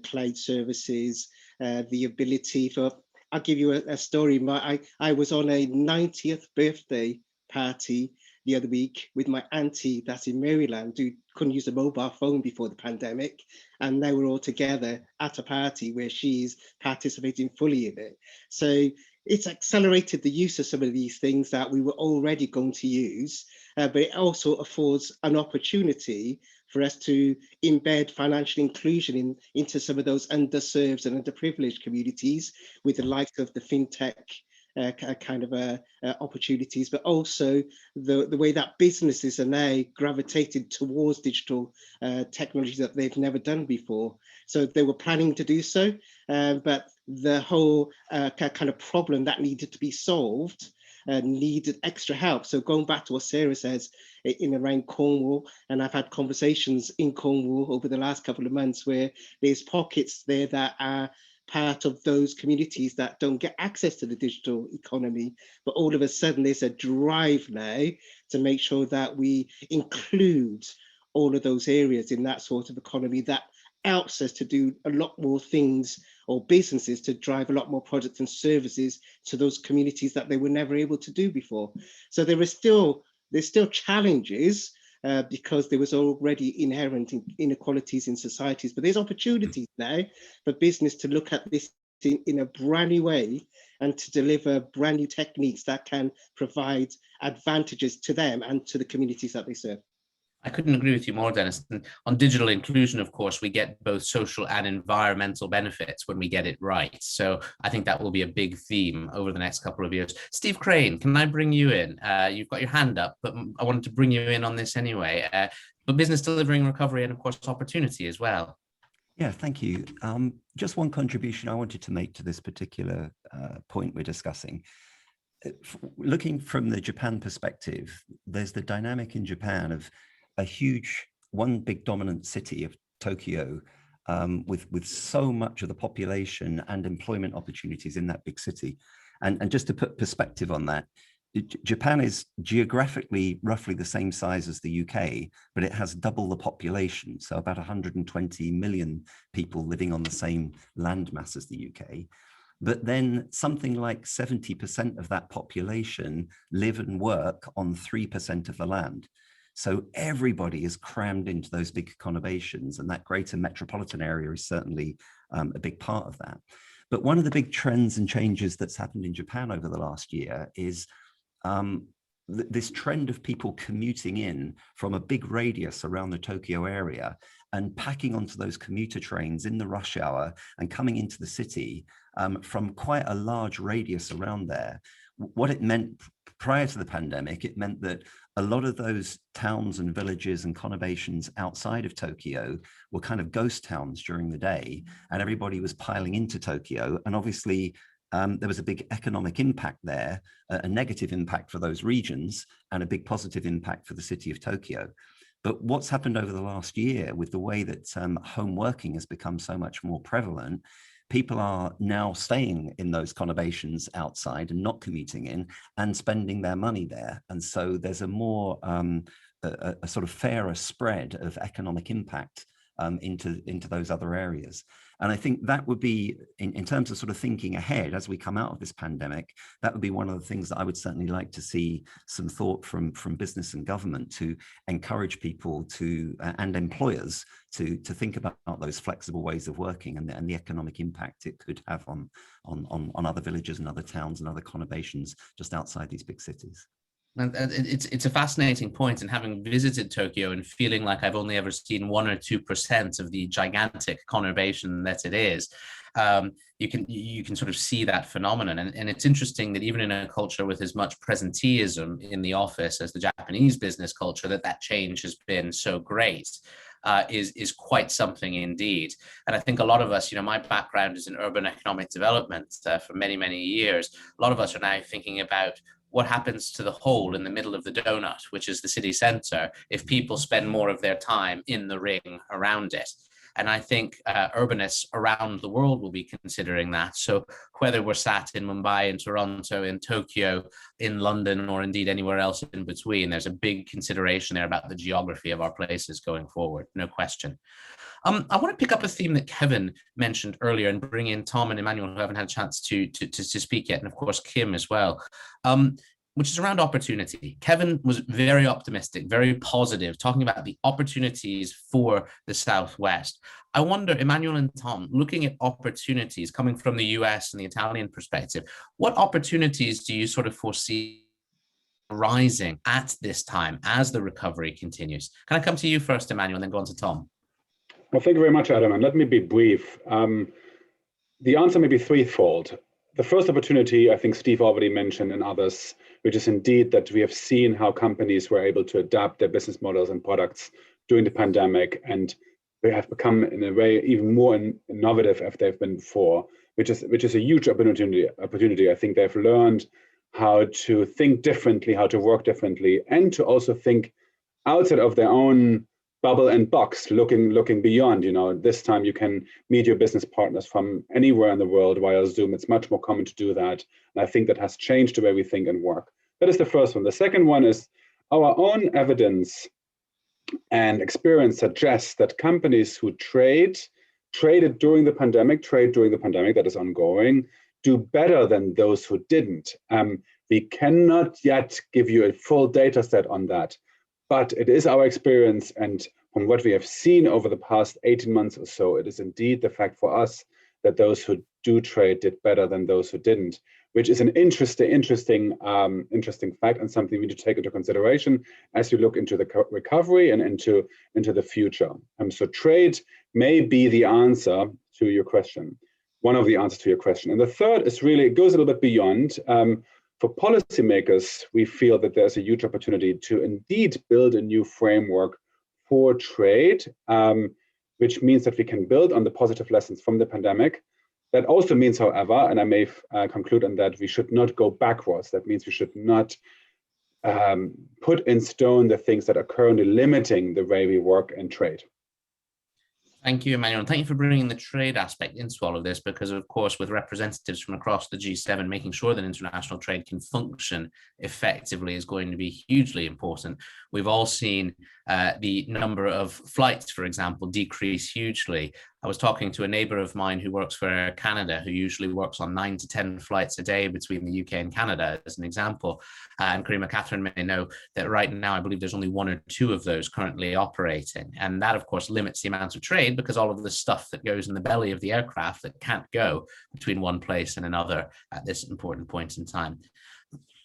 cloud services, the ability for, I'll give you a story. I was on a 90th birthday party the other week with my auntie that's in Maryland, who couldn't use a mobile phone before the pandemic. And now we're all together at a party where she's participating fully in it. So it's accelerated the use of some of these things that we were already going to use, but it also affords an opportunity for us to embed financial inclusion into some of those underserved and underprivileged communities with the likes of the fintech kind of opportunities, but also the way that businesses are now gravitated towards digital technologies that they've never done before. So they were planning to do so, but the whole kind of problem that needed to be solved needed extra help. So going back to what Sarah says in around Cornwall, and I've had conversations in Cornwall over the last couple of months where there's pockets there that are part of those communities that don't get access to the digital economy, but all of a sudden there's a drive now to make sure that we include all of those areas in that sort of economy that helps us to do a lot more things, or businesses to drive a lot more products and services to those communities that they were never able to do before. So there's still challenges because there was already inherent inequalities in societies, but there's opportunities now for business to look at this in a brand new way and to deliver brand new techniques that can provide advantages to them and to the communities that they serve. I couldn't agree with you more, Dennis. And on digital inclusion, of course, we get both social and environmental benefits when we get it right. So I think that will be a big theme over the next couple of years. Steve Crane, can I bring you in? You've got your hand up, but I wanted to bring you in on this anyway. But business delivering recovery and, of course, opportunity as well. Yeah, thank you. Just one contribution I wanted to make to this particular point we're discussing. Looking from the Japan perspective, there's the dynamic in Japan of a huge, one big dominant city of Tokyo, with so much of the population and employment opportunities in that big city. And just to put perspective on that, Japan is geographically roughly the same size as the UK, but it has double the population. So about 120 million people living on the same landmass as the UK. But then something like 70% of that population live and work on 3% of the land. So everybody is crammed into those big conurbations, and that greater metropolitan area is certainly a big part of that. But one of the big trends and changes that's happened in Japan over the last year is this trend of people commuting in from a big radius around the Tokyo area and packing onto those commuter trains in the rush hour and coming into the city from quite a large radius around there. What it meant prior to the pandemic, it meant that a lot of those towns and villages and conurbations outside of Tokyo were kind of ghost towns during the day, and everybody was piling into Tokyo. And obviously, there was a big economic impact there, a negative impact for those regions, and a big positive impact for the city of Tokyo. But what's happened over the last year with the way that home working has become so much more prevalent, people are now staying in those conurbations outside and not commuting in and spending their money there. And so there's a more, a sort of fairer spread of economic impact into those other areas. And I think that would be, in terms of sort of thinking ahead as we come out of this pandemic, that would be one of the things that I would certainly like to see some thought from business and government to encourage people to, and employers to think about those flexible ways of working and the economic impact it could have on other villages and other towns and other conurbations just outside these big cities. And it's a fascinating point, and having visited Tokyo and feeling like I've only ever seen 1 or 2% of the gigantic conurbation that it is, you can sort of see that phenomenon. And it's interesting that even in a culture with as much presenteeism in the office as the Japanese business culture, that change has been so great. Is quite something indeed. And I think a lot of us, my background is in urban economic development for many, many years. A lot of us are now thinking about what happens to the hole in the middle of the donut, which is the city center, if people spend more of their time in the ring around it. And I think urbanists around the world will be considering that. So whether we're sat in Mumbai, in Toronto, in Tokyo, in London, or indeed anywhere else in between, there's a big consideration there about the geography of our places going forward, no question. I want to pick up a theme that Kevin mentioned earlier and bring in Tom and Emmanuel, who haven't had a chance to speak yet, and of course Kim as well. which is around opportunity. Kevin was very optimistic, very positive, talking about the opportunities for the Southwest. I wonder, Emmanuel and Tom, looking at opportunities coming from the US and the Italian perspective, what opportunities do you sort of foresee rising at this time as the recovery continues? Can I come to you first, Emmanuel, and then go on to Tom? Well, thank you very much, Adam, and let me be brief. The answer may be threefold. The first opportunity, I think Steve already mentioned and others, which is indeed that we have seen how companies were able to adapt their business models and products during the pandemic, and they have become in a way even more innovative as they've been before, which is a huge opportunity. I think they've learned how to think differently, how to work differently, and to also think outside of their own bubble and box, looking beyond. You know, this time you can meet your business partners from anywhere in the world via Zoom. It's much more common to do that. And I think that has changed the way we think and work. That is the first one. The second one is our own evidence and experience suggests that companies who traded during the pandemic, that is ongoing, do better than those who didn't. We cannot yet give you a full data set on that, but it is our experience, and from what we have seen over the past 18 months or so, it is indeed the fact for us that those who do trade did better than those who didn't, which is an interesting fact and something we need to take into consideration as we look into the recovery and into the future. So trade may be the answer to your question, one of the answers to your question. And the third is really, it goes a little bit beyond. For policymakers, we feel that there's a huge opportunity to indeed build a new framework for trade, which means that we can build on the positive lessons from the pandemic. That also means, however, and I may conclude on that, we should not go backwards. That means we should not put in stone the things that are currently limiting the way we work and trade. Thank you, Emmanuel. And thank you for bringing the trade aspect into all of this, because, of course, with representatives from across the G7, making sure that international trade can function effectively is going to be hugely important. We've all seen the number of flights, for example, decrease hugely. I was talking to a neighbor of mine who works for Air Canada, who usually works on 9 to 10 flights a day between the UK and Canada, as an example. And Karima Catherine may know that right now, I believe there's only 1 or 2 of those currently operating. And that, of course, limits the amount of trade, because all of the stuff that goes in the belly of the aircraft that can't go between one place and another at this important point in time.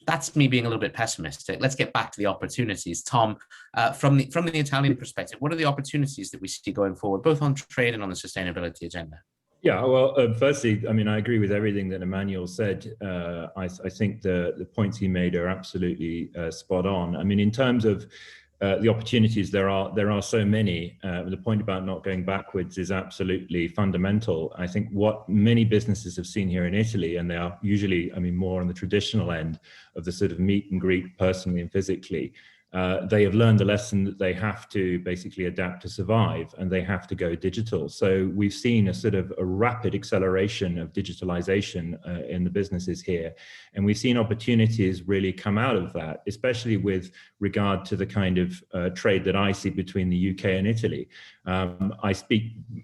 That's me being a little bit pessimistic. Let's get back to the opportunities. Tom, from the Italian perspective, what are the opportunities that we see going forward, both on trade and on the sustainability agenda? Yeah, well, firstly, I mean, I agree with everything that Emmanuel said. I think the points he made are absolutely spot on. I mean, in terms of the opportunities, there are so many. The point about not going backwards is absolutely fundamental. I think what many businesses have seen here in Italy, and they are usually, I mean, more on the traditional end of the sort of meet and greet personally and physically, they have learned the lesson that they have to basically adapt to survive, and they have to go digital. So we've seen a sort of a rapid acceleration of digitalization in the businesses here. And we've seen opportunities really come out of that, especially with regard to the kind of trade that I see between the UK and Italy. I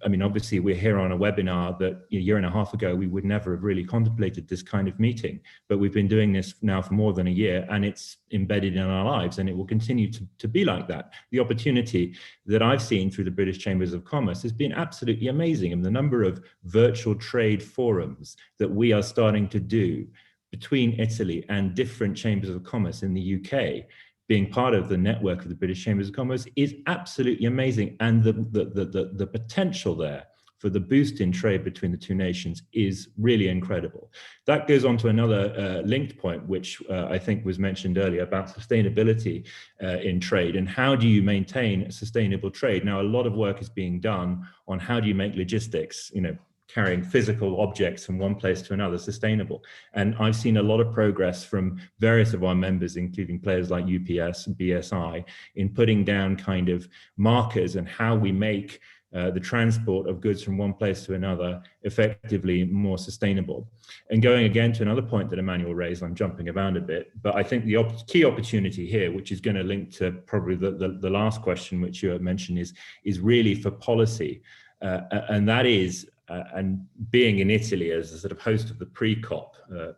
mean, obviously we're here on a webinar that a year and a half ago, we would never have really contemplated this kind of meeting, but we've been doing this now for more than a year, and it's embedded in our lives, and it will continue to be like that. The opportunity that I've seen through the British Chambers of Commerce has been absolutely amazing, and the number of virtual trade forums that we are starting to do between Italy and different chambers of commerce in the UK, being part of the network of the British Chambers of Commerce, is absolutely amazing. And the potential there for the boost in trade between the two nations is really incredible. That goes on to another linked point, which I think was mentioned earlier, about sustainability in trade, and how do you maintain sustainable trade? Now, a lot of work is being done on how do you make logistics, you know, carrying physical objects from one place to another sustainable. And I've seen a lot of progress from various of our members, including players like UPS and BSI, in putting down kind of markers and how we make the transport of goods from one place to another effectively more sustainable. And going again to another point that Emmanuel raised, I'm jumping around a bit, but I think the key opportunity here, which is going to link to probably the last question which you mentioned, is really for policy. And that is, and being in Italy as a sort of host of the pre-COP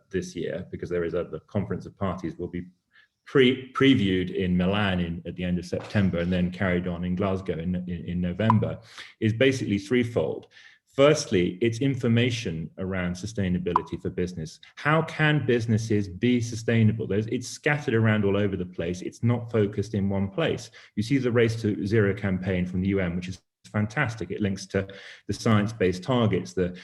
this year, because there is the Conference of Parties will be previewed in Milan at the end of September and then carried on in Glasgow in November, is basically threefold. Firstly, it's information around sustainability for business. How can businesses be sustainable? It's scattered around all over the place. It's not focused in one place. You see the Race to Zero campaign from the UN, which is fantastic. It links to the science-based targets, the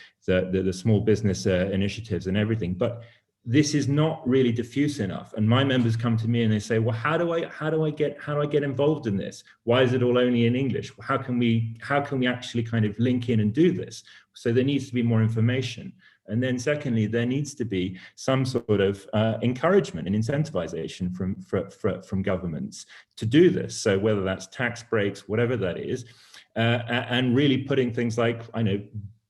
small business initiatives and everything. But this is not really diffuse enough. And my members come to me and they say, well, how do I get involved in this? Why is it all only in English? How can we actually kind of link in and do this? So there needs to be more information. And then secondly, there needs to be some sort of encouragement and incentivization from governments to do this. So whether that's tax breaks, whatever that is, and really putting things like,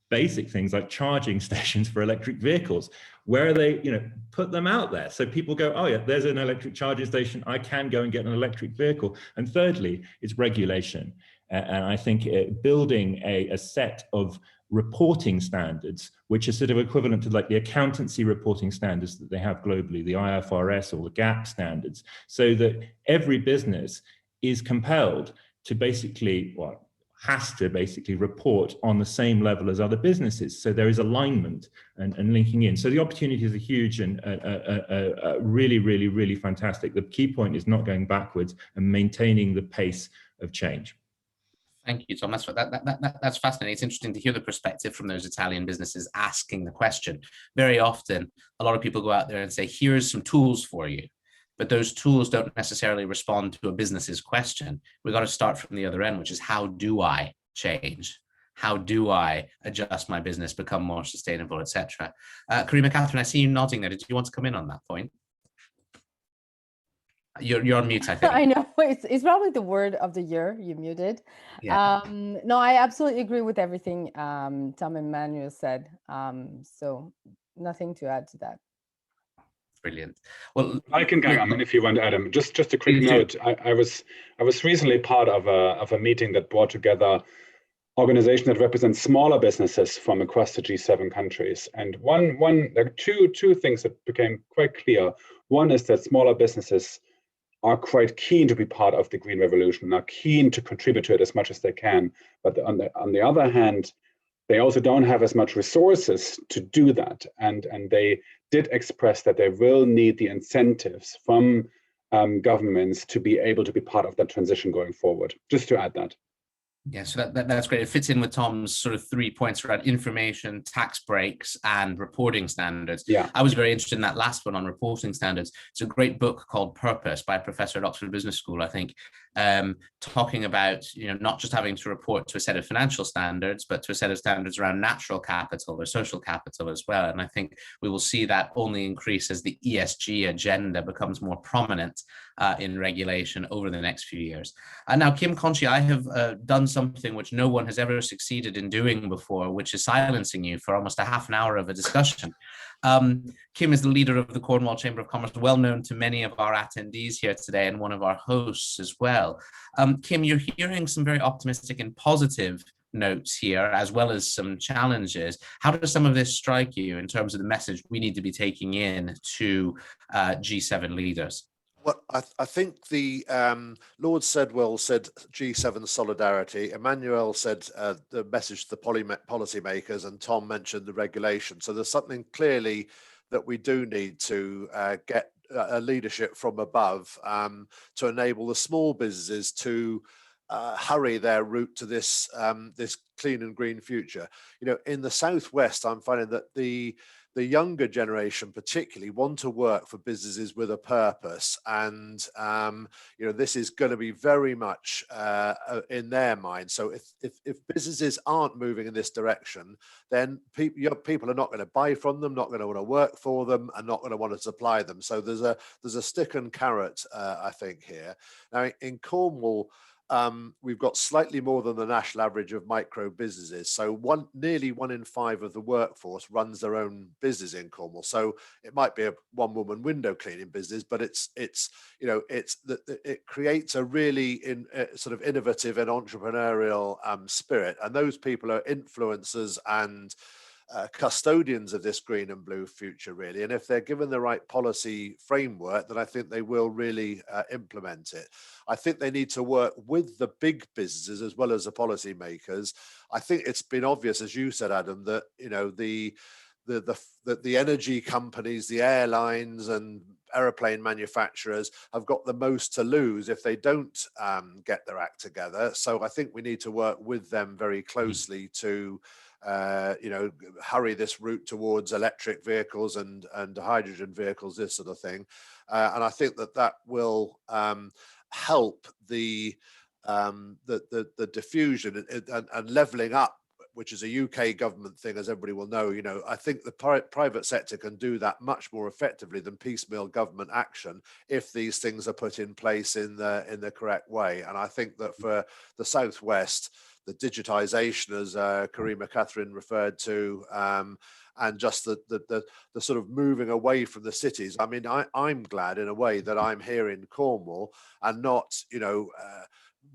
basic things like charging stations for electric vehicles. Where are they, put them out there so people go, oh yeah, there's an electric charging station, I can go and get an electric vehicle. And thirdly, it's regulation. And I think building a set of reporting standards, which are sort of equivalent to like the accountancy reporting standards that they have globally, the IFRS or the GAAP standards, so that every business is compelled to basically, has to basically report on the same level as other businesses. So there is alignment and linking in. So the opportunities are huge and really, really, really fantastic. The key point is not going backwards and maintaining the pace of change. Thank you, Tom. That's fascinating. It's interesting to hear the perspective from those Italian businesses asking the question. Very often, a lot of people go out there and say, here's some tools for you. But those tools don't necessarily respond to a business's question. We've got to start from the other end, which is how do I change? How do I adjust my business, become more sustainable, etc.? Karima Catherine, I see you nodding there. Did you want to come in on that point? You're on mute, I think. I know, it's probably the word of the year, you muted. Yeah. No, I absolutely agree with everything Tom and Manuel said. So nothing to add to that. Brilliant. Well, I can carry on if you want, Adam. Just a quick note. I was recently part of a meeting that brought together organizations that represent smaller businesses from across the G7 countries. And there are two things that became quite clear. One is that smaller businesses are quite keen to be part of the green revolution, are keen to contribute to it as much as they can. But on the other hand, they also don't have as much resources to do that. And they did express that they will need the incentives from governments to be able to be part of that transition going forward. Just to add that. Yeah, so that's great. It fits in with Tom's sort of 3 points around information, tax breaks, and reporting standards. Yeah, I was very interested in that last one on reporting standards. It's a great book called Purpose by a professor at Oxford Business School, I think, talking about not just having to report to a set of financial standards, but to a set of standards around natural capital or social capital as well. And I think we will see that only increase as the ESG agenda becomes more prominent in regulation over the next few years. And now, Kim Konchi, I have done something which no one has ever succeeded in doing before, which is silencing you for almost a half an hour of a discussion. Kim is the leader of the Cornwall Chamber of Commerce, well known to many of our attendees here today and one of our hosts as well. Kim, you're hearing some very optimistic and positive notes here, as well as some challenges. How does some of this strike you in terms of the message we need to be taking in to G7 leaders? Well, I think the Lord Sedwill said G7 solidarity. Emmanuel said the message to the policymakers, and Tom mentioned the regulation. So there's something clearly that we do need to get a leadership from above to enable the small businesses to hurry their route to this this clean and green future. In the Southwest, I'm finding that the younger generation particularly want to work for businesses with a purpose, and this is going to be very much in their mind. So if businesses aren't moving in this direction, then people are not going to buy from them, not going to want to work for them, and not going to want to supply them. So there's a stick and carrot, I think, here. Now in Cornwall, we've got slightly more than the national average of micro businesses. So nearly 1 in 5 of the workforce runs their own business in Cornwall. So it might be a one-woman window cleaning business, but it creates a really sort of innovative and entrepreneurial spirit. And those people are influencers and custodians of this green and blue future, really. And if they're given the right policy framework, then I think they will really implement it. I think they need to work with the big businesses as well as the policymakers. I think it's been obvious, as you said, Adam, that the energy companies, the airlines and aeroplane manufacturers have got the most to lose if they don't get their act together. So I think we need to work with them very closely to hurry this route towards electric vehicles and hydrogen vehicles, this sort of thing. And I think that will help the diffusion and levelling up, which is a UK government thing, as everybody will know. I think the private sector can do that much more effectively than piecemeal government action if these things are put in place in the correct way. And I think that for the Southwest, the digitisation, as Karima Catherine referred to, and just the sort of moving away from the cities. I mean, I'm glad in a way that I'm here in Cornwall and not,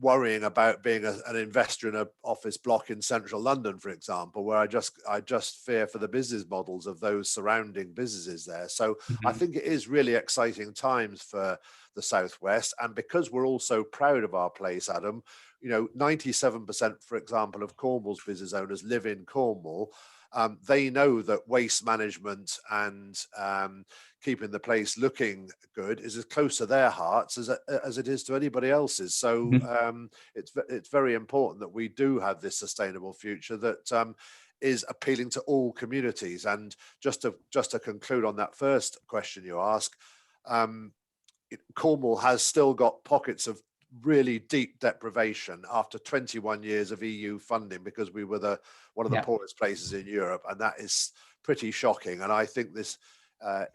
worrying about being an investor in an office block in central London, for example, where I just fear for the business models of those surrounding businesses there. So I think it is really exciting times for the Southwest. And because we're all so proud of our place, Adam, 97%, for example, of Cornwall's business owners live in Cornwall. They know that waste management and keeping the place looking good is as close to their hearts as it is to anybody else's. So it's very important that we do have this sustainable future that is appealing to all communities. And just to conclude on that first question you asked, Cornwall has still got pockets of really deep deprivation after 21 years of EU funding, because we were one of the poorest places in Europe, and that is pretty shocking. And I think this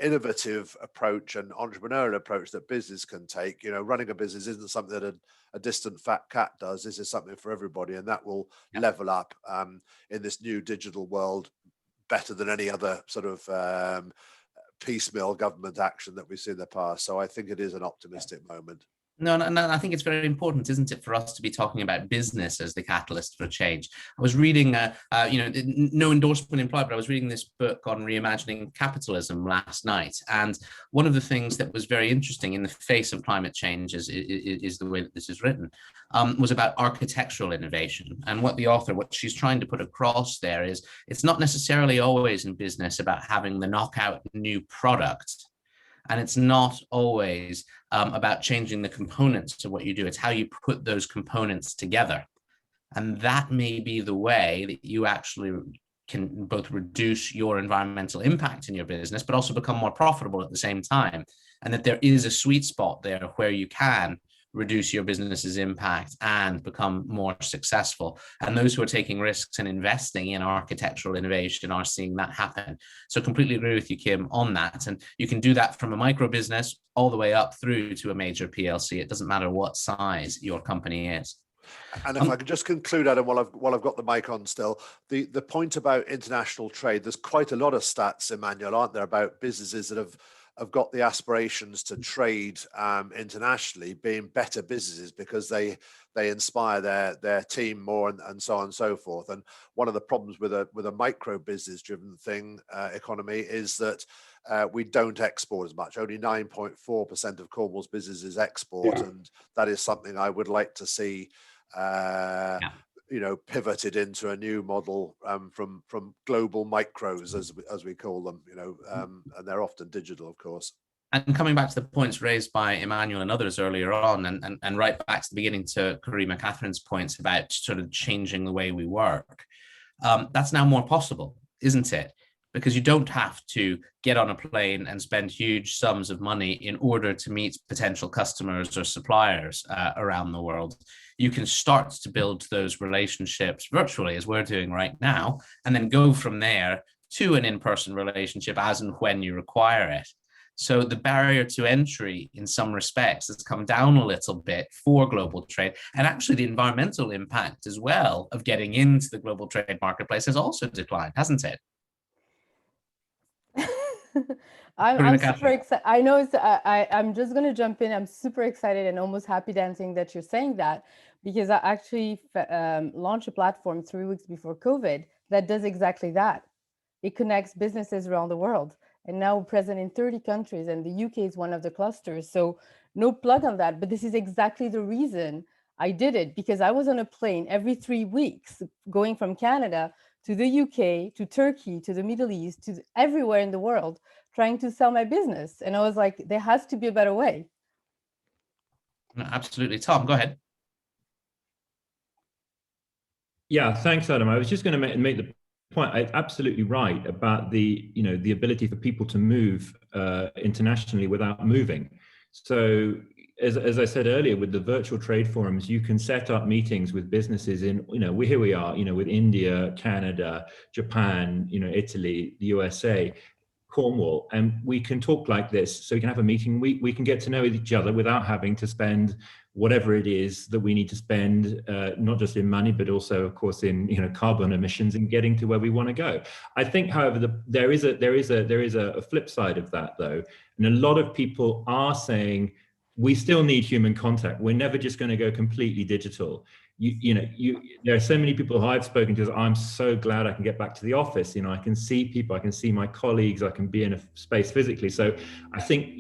innovative approach and entrepreneurial approach that business can take, running a business isn't something that a distant fat cat does. This is something for everybody, and that will level up in this new digital world better than any other sort of piecemeal government action that we've seen in the past. So I think it is an optimistic moment. No, I think it's very important, isn't it, for us to be talking about business as the catalyst for change. I was reading, no endorsement implied, but I was reading this book on reimagining capitalism last night. And one of the things that was very interesting in the face of climate change is the way that this is written, was about architectural innovation. And what she's trying to put across there is it's not necessarily always in business about having the knockout new product. And it's not always about changing the components to what you do. It's how you put those components together. And that may be the way that you actually can both reduce your environmental impact in your business, but also become more profitable at the same time. And that there is a sweet spot there where you can reduce your business's impact and become more successful. And those who are taking risks and investing in architectural innovation are seeing that happen. So completely agree with you, Kim, on that. And you can do that from a micro business all the way up through to a major PLC. It doesn't matter what size your company is. And if I could just conclude, Adam, while I've got the mic on still, the point about international trade, there's quite a lot of stats, Emmanuel, aren't there, about businesses that have got the aspirations to trade internationally, being better businesses because they inspire their team more and so on and so forth. And one of the problems with a micro business driven economy is that we don't export as much. Only 9.4% of Cornwall's businesses export, and that is something I would like to see pivoted into a new model from global micros, as we call them, and they're often digital, of course. And coming back to the points raised by Emmanuel and others earlier on, and right back to the beginning to Karima Catherine's points about sort of changing the way we work, that's now more possible, isn't it? Because you don't have to get on a plane and spend huge sums of money in order to meet potential customers or suppliers around the world. You can start to build those relationships virtually, as we're doing right now, and then go from there to an in-person relationship as and when you require it. So the barrier to entry in some respects has come down a little bit for global trade. And actually the environmental impact as well of getting into the global trade marketplace has also declined, hasn't it? I'm super excited. I know I'm just going to jump in. I'm super excited and almost happy dancing that you're saying that, because I actually launched a platform 3 weeks before COVID that does exactly that. it connects businesses around the world. And now we're present in 30 countries, and the UK is one of the clusters. So no plug on that, but this is exactly the reason I did it, because I was on a plane every 3 weeks going from Canada to the UK, to Turkey, to the Middle East, to everywhere in the world, trying to sell my business. And I was like, there has to be a better way. No, absolutely. Tom, go ahead. Yeah, thanks, Adam. I was just going to make the point. Absolutely right about the ability for people to move internationally without moving. So as I said earlier, with the virtual trade forums, you can set up meetings with businesses in, here we are, with India, Canada, Japan, Italy, the USA, Cornwall, and we can talk like this. So we can have a meeting, we can get to know each other without having to spend whatever it is that we need to spend, not just in money, but also, of course, in carbon emissions and getting to where we want to go. I think, however, there is a flip side of that, though, and a lot of people are saying we still need human contact. We're never just going to go completely digital. There are so many people who I've spoken to. I'm so glad I can get back to the office. I can see people, I can see my colleagues, I can be in a space physically. So I think,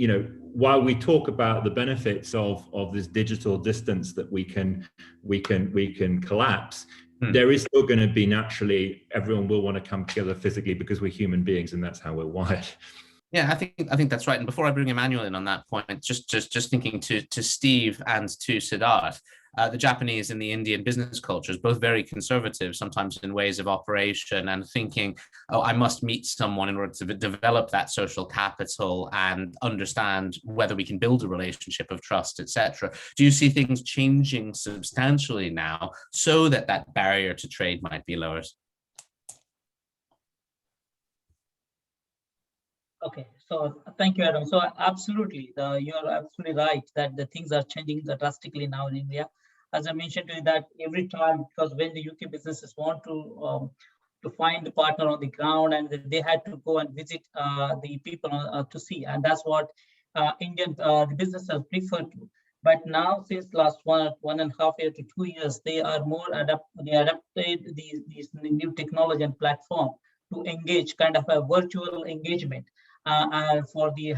while we talk about the benefits of this digital distance that we can collapse, there is still going to be, naturally, everyone will want to come together physically because we're human beings and that's how we're wired. Yeah, I think that's right. And before I bring Emmanuel in on that point, just thinking to Steve and to Siddharth, the Japanese and the Indian business cultures, both very conservative, sometimes in ways of operation, and thinking, oh, I must meet someone in order to develop that social capital and understand whether we can build a relationship of trust, etc. Do you see things changing substantially now so that that barrier to trade might be lowered? Okay, so thank you, Adam. So absolutely, you're absolutely right that the things are changing drastically now in India. As I mentioned to you, that every time, because when the UK businesses want to find the partner on the ground, and they had to go and visit the people to see, and that's what Indian the businesses prefer to. But now, since last 1.5 years to 2 years, they are more adapted these new technology and platform to engage, kind of a virtual engagement, and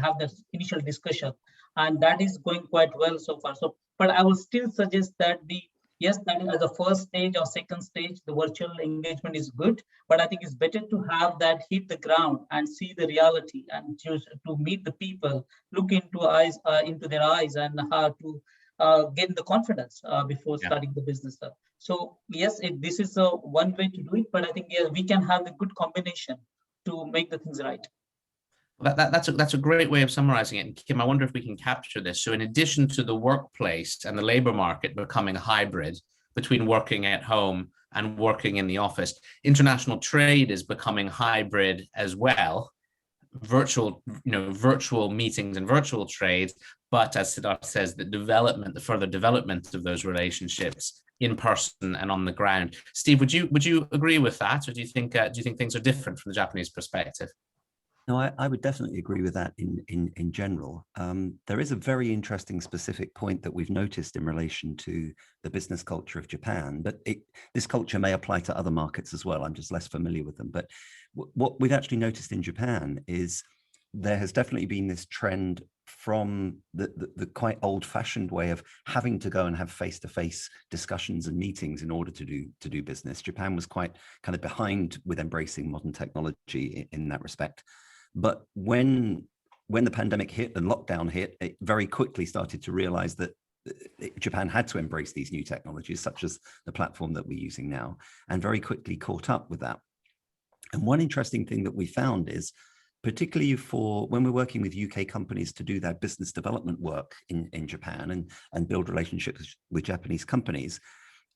have this initial discussion, and that is going quite well so far. So, but I will still suggest that that is as a first stage or second stage, the virtual engagement is good, but I think it's better to have that hit the ground and see the reality and choose to meet the people, look into their eyes, and how to gain the confidence before starting the business. So yes, this is one way to do it, but I think we can have the good combination to make the things right. That's a great way of summarizing it. And Kim, I wonder if we can capture this. So in addition to the workplace and the labor market becoming hybrid between working at home and working in the office, international trade is becoming hybrid as well. Virtual meetings and virtual trade, but as Siddharth says, the further development of those relationships in person and on the ground. Steve, would you agree with that, or do you think things are different from the Japanese perspective? No, I would definitely agree with that in general. There is a very interesting specific point that we've noticed in relation to the business culture of Japan, but this culture may apply to other markets as well. I'm just less familiar with them. But what we've actually noticed in Japan is there has definitely been this trend from the quite old-fashioned way of having to go and have face-to-face discussions and meetings in order to do business. Japan was quite kind of behind with embracing modern technology in that respect. But when the pandemic hit and lockdown hit, it very quickly started to realize that Japan had to embrace these new technologies, such as the platform that we're using now, and very quickly caught up with that. And one interesting thing that we found is, particularly for when we're working with UK companies to do their business development work in Japan and build relationships with Japanese companies,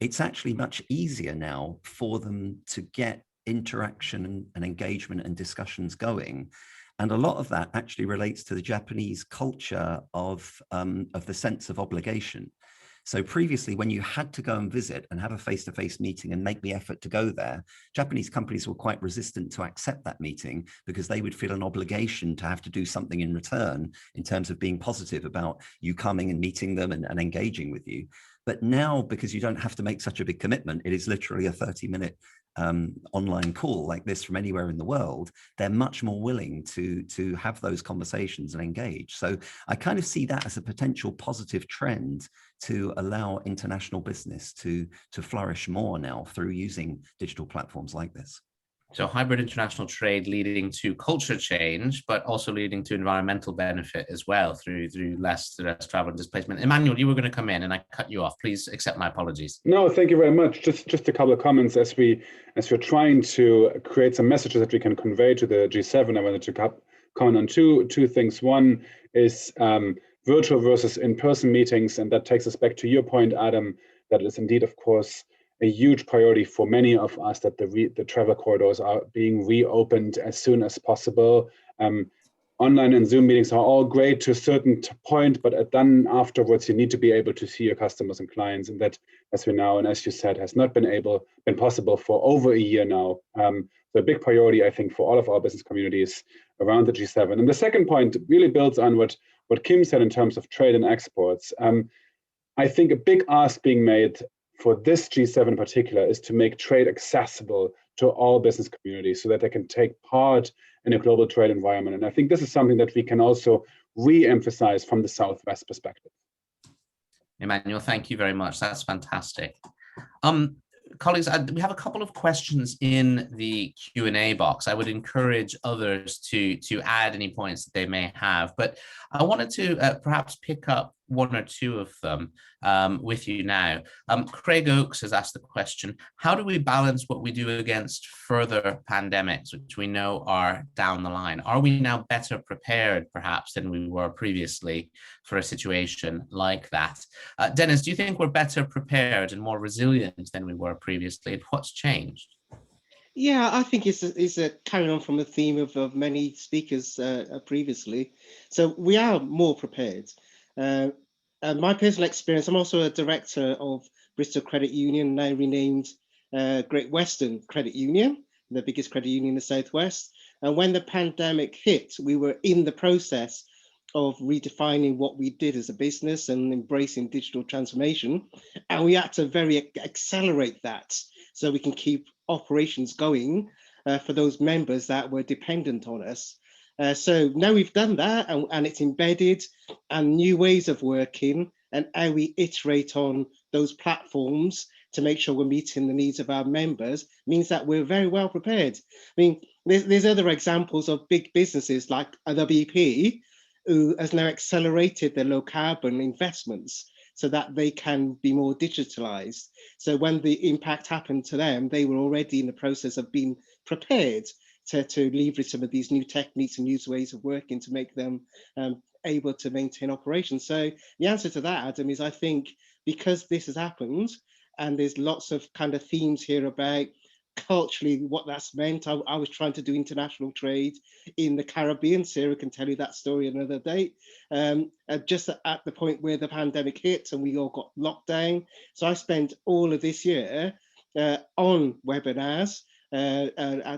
it's actually much easier now for them to get interaction and engagement and discussions going. And a lot of that actually relates to the Japanese culture of the sense of obligation. So previously, when you had to go and visit and have a face-to-face meeting and make the effort to go there, Japanese companies were quite resistant to accept that meeting because they would feel an obligation to have to do something in return in terms of being positive about you coming and meeting them and engaging with you. But now, because you don't have to make such a big commitment, it is literally a 30-minute online call like this from anywhere in the world, they're much more willing to have those conversations and engage. So I kind of see that as a potential positive trend to allow international business to flourish more now through using digital platforms like this. So hybrid international trade leading to culture change, but also leading to environmental benefit as well through less travel and displacement. Emmanuel, you were going to come in and I cut you off. Please accept my apologies. No, thank you very much. Just a couple of comments as we're trying to create some messages that we can convey to the G7. I wanted to comment on two things. One is virtual versus in-person meetings, and that takes us back to your point, Adam, that is indeed, of course, a huge priority for many of us that the travel corridors are being reopened as soon as possible. Online and Zoom meetings are all great to a certain point, but then afterwards you need to be able to see your customers and clients, and that, as we know, and as you said, has not been possible for over a year now. So a big priority, I think, for all of our business communities around the G7. And the second point really builds on what Kim said in terms of trade and exports. I think a big ask being made for this G7 in particular is to make trade accessible to all business communities so that they can take part in a global trade environment. And I think this is something that we can also re-emphasize from the Southwest perspective. Emmanuel, thank you very much. That's fantastic. Colleagues, we have a couple of questions in the Q&A box. I would encourage others to add any points that they may have, but I wanted to perhaps pick up one or two of them with you now. Craig Oakes has asked the question, how do we balance what we do against further pandemics, which we know are down the line? Are we now better prepared, perhaps, than we were previously for a situation like that? Dennis, do you think we're better prepared and more resilient than we were previously? What's changed? Yeah, I think it's a carry on from the theme of many speakers previously. So we are more prepared. My personal experience, I'm also a director of Bristol Credit Union, now renamed Great Western Credit Union, the biggest credit union in the Southwest. And when the pandemic hit, we were in the process of redefining what we did as a business and embracing digital transformation. And we had to accelerate that so we can keep operations going for those members that were dependent on us. So now we've done that and it's embedded, and new ways of working and how we iterate on those platforms to make sure we're meeting the needs of our members means that we're very well prepared. I mean, there's other examples of big businesses like the BP, who has now accelerated their low carbon investments so that they can be more digitalized. So when the impact happened to them, they were already in the process of being prepared to leverage some of these new techniques and new ways of working to make them able to maintain operations. So the answer to that, Adam, is I think because this has happened and there's lots of kind of themes here about culturally what that's meant. I was trying to do international trade in the Caribbean. Sarah can tell you that story another day. Just at the point where the pandemic hit and we all got locked down. So I spent all of this year on webinars,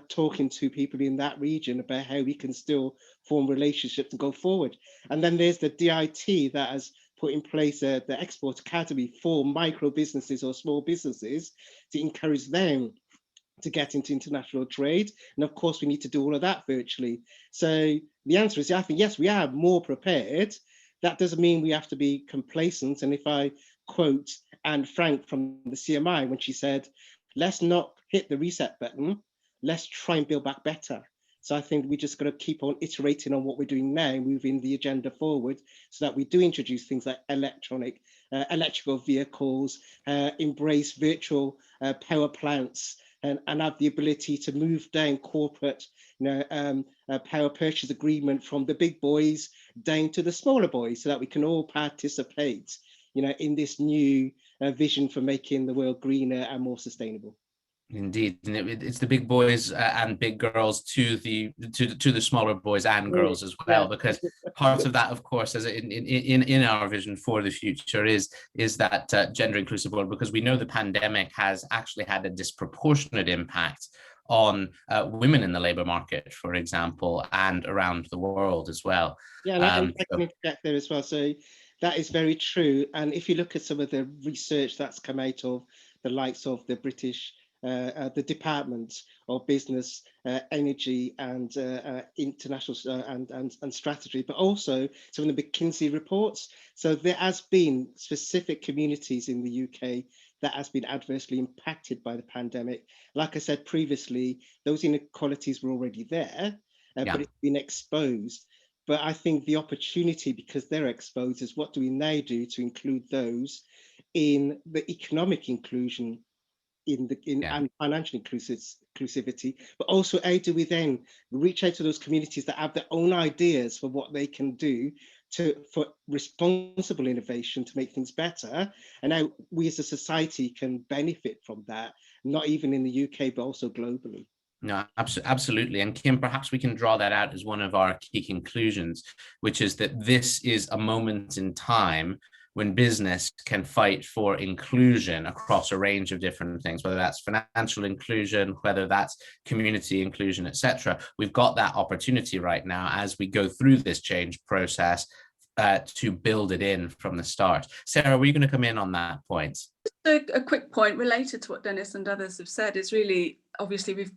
talking to people in that region about how we can still form relationships and go forward. And then there's the DIT that has put in place the Export Academy for micro businesses or small businesses to encourage them to get into international trade. And of course, we need to do all of that virtually. So the answer is, I think, yes, we are more prepared. That doesn't mean we have to be complacent. And if I quote Anne Frank from the CMI, when she said, let's not hit the reset button, let's try and build back better. So I think we just got to keep on iterating on what we're doing now, moving the agenda forward so that we do introduce things like electrical vehicles, embrace virtual power plants, and have the ability to move down corporate power purchase agreement from the big boys down to the smaller boys so that we can all participate in this new vision for making the world greener and more sustainable. Indeed, and it's the big boys and big girls to the smaller boys and girls as well, because part of that, of course, as in our vision for the future is that gender inclusive world, because we know the pandemic has actually had a disproportionate impact on women in the labor market, for example, and around the world as well. Yeah, and I can interject there as well. So that is very true. And if you look at some of the research that's come out of the likes of the British, the Department of Business, Energy and International and Strategy, but also some of the McKinsey reports. So there has been specific communities in the UK that has been adversely impacted by the pandemic. Like I said previously, those inequalities were already there, but it's been exposed. But I think the opportunity, because they're exposed, is what do we now do to include those in the economic inclusion and financial inclusivity, but also how do we then reach out to those communities that have their own ideas for what they can do for responsible innovation to make things better, and how we as a society can benefit from that, not even in the UK, but also globally. No, absolutely. And Kim, perhaps we can draw that out as one of our key conclusions, which is that this is a moment in time when business can fight for inclusion across a range of different things, whether that's financial inclusion, whether that's community inclusion, etc. We've got that opportunity right now as we go through this change process to build it in from the start. Sarah, were you going to come in on that point? Just a quick point related to what Dennis and others have said is really, obviously, we've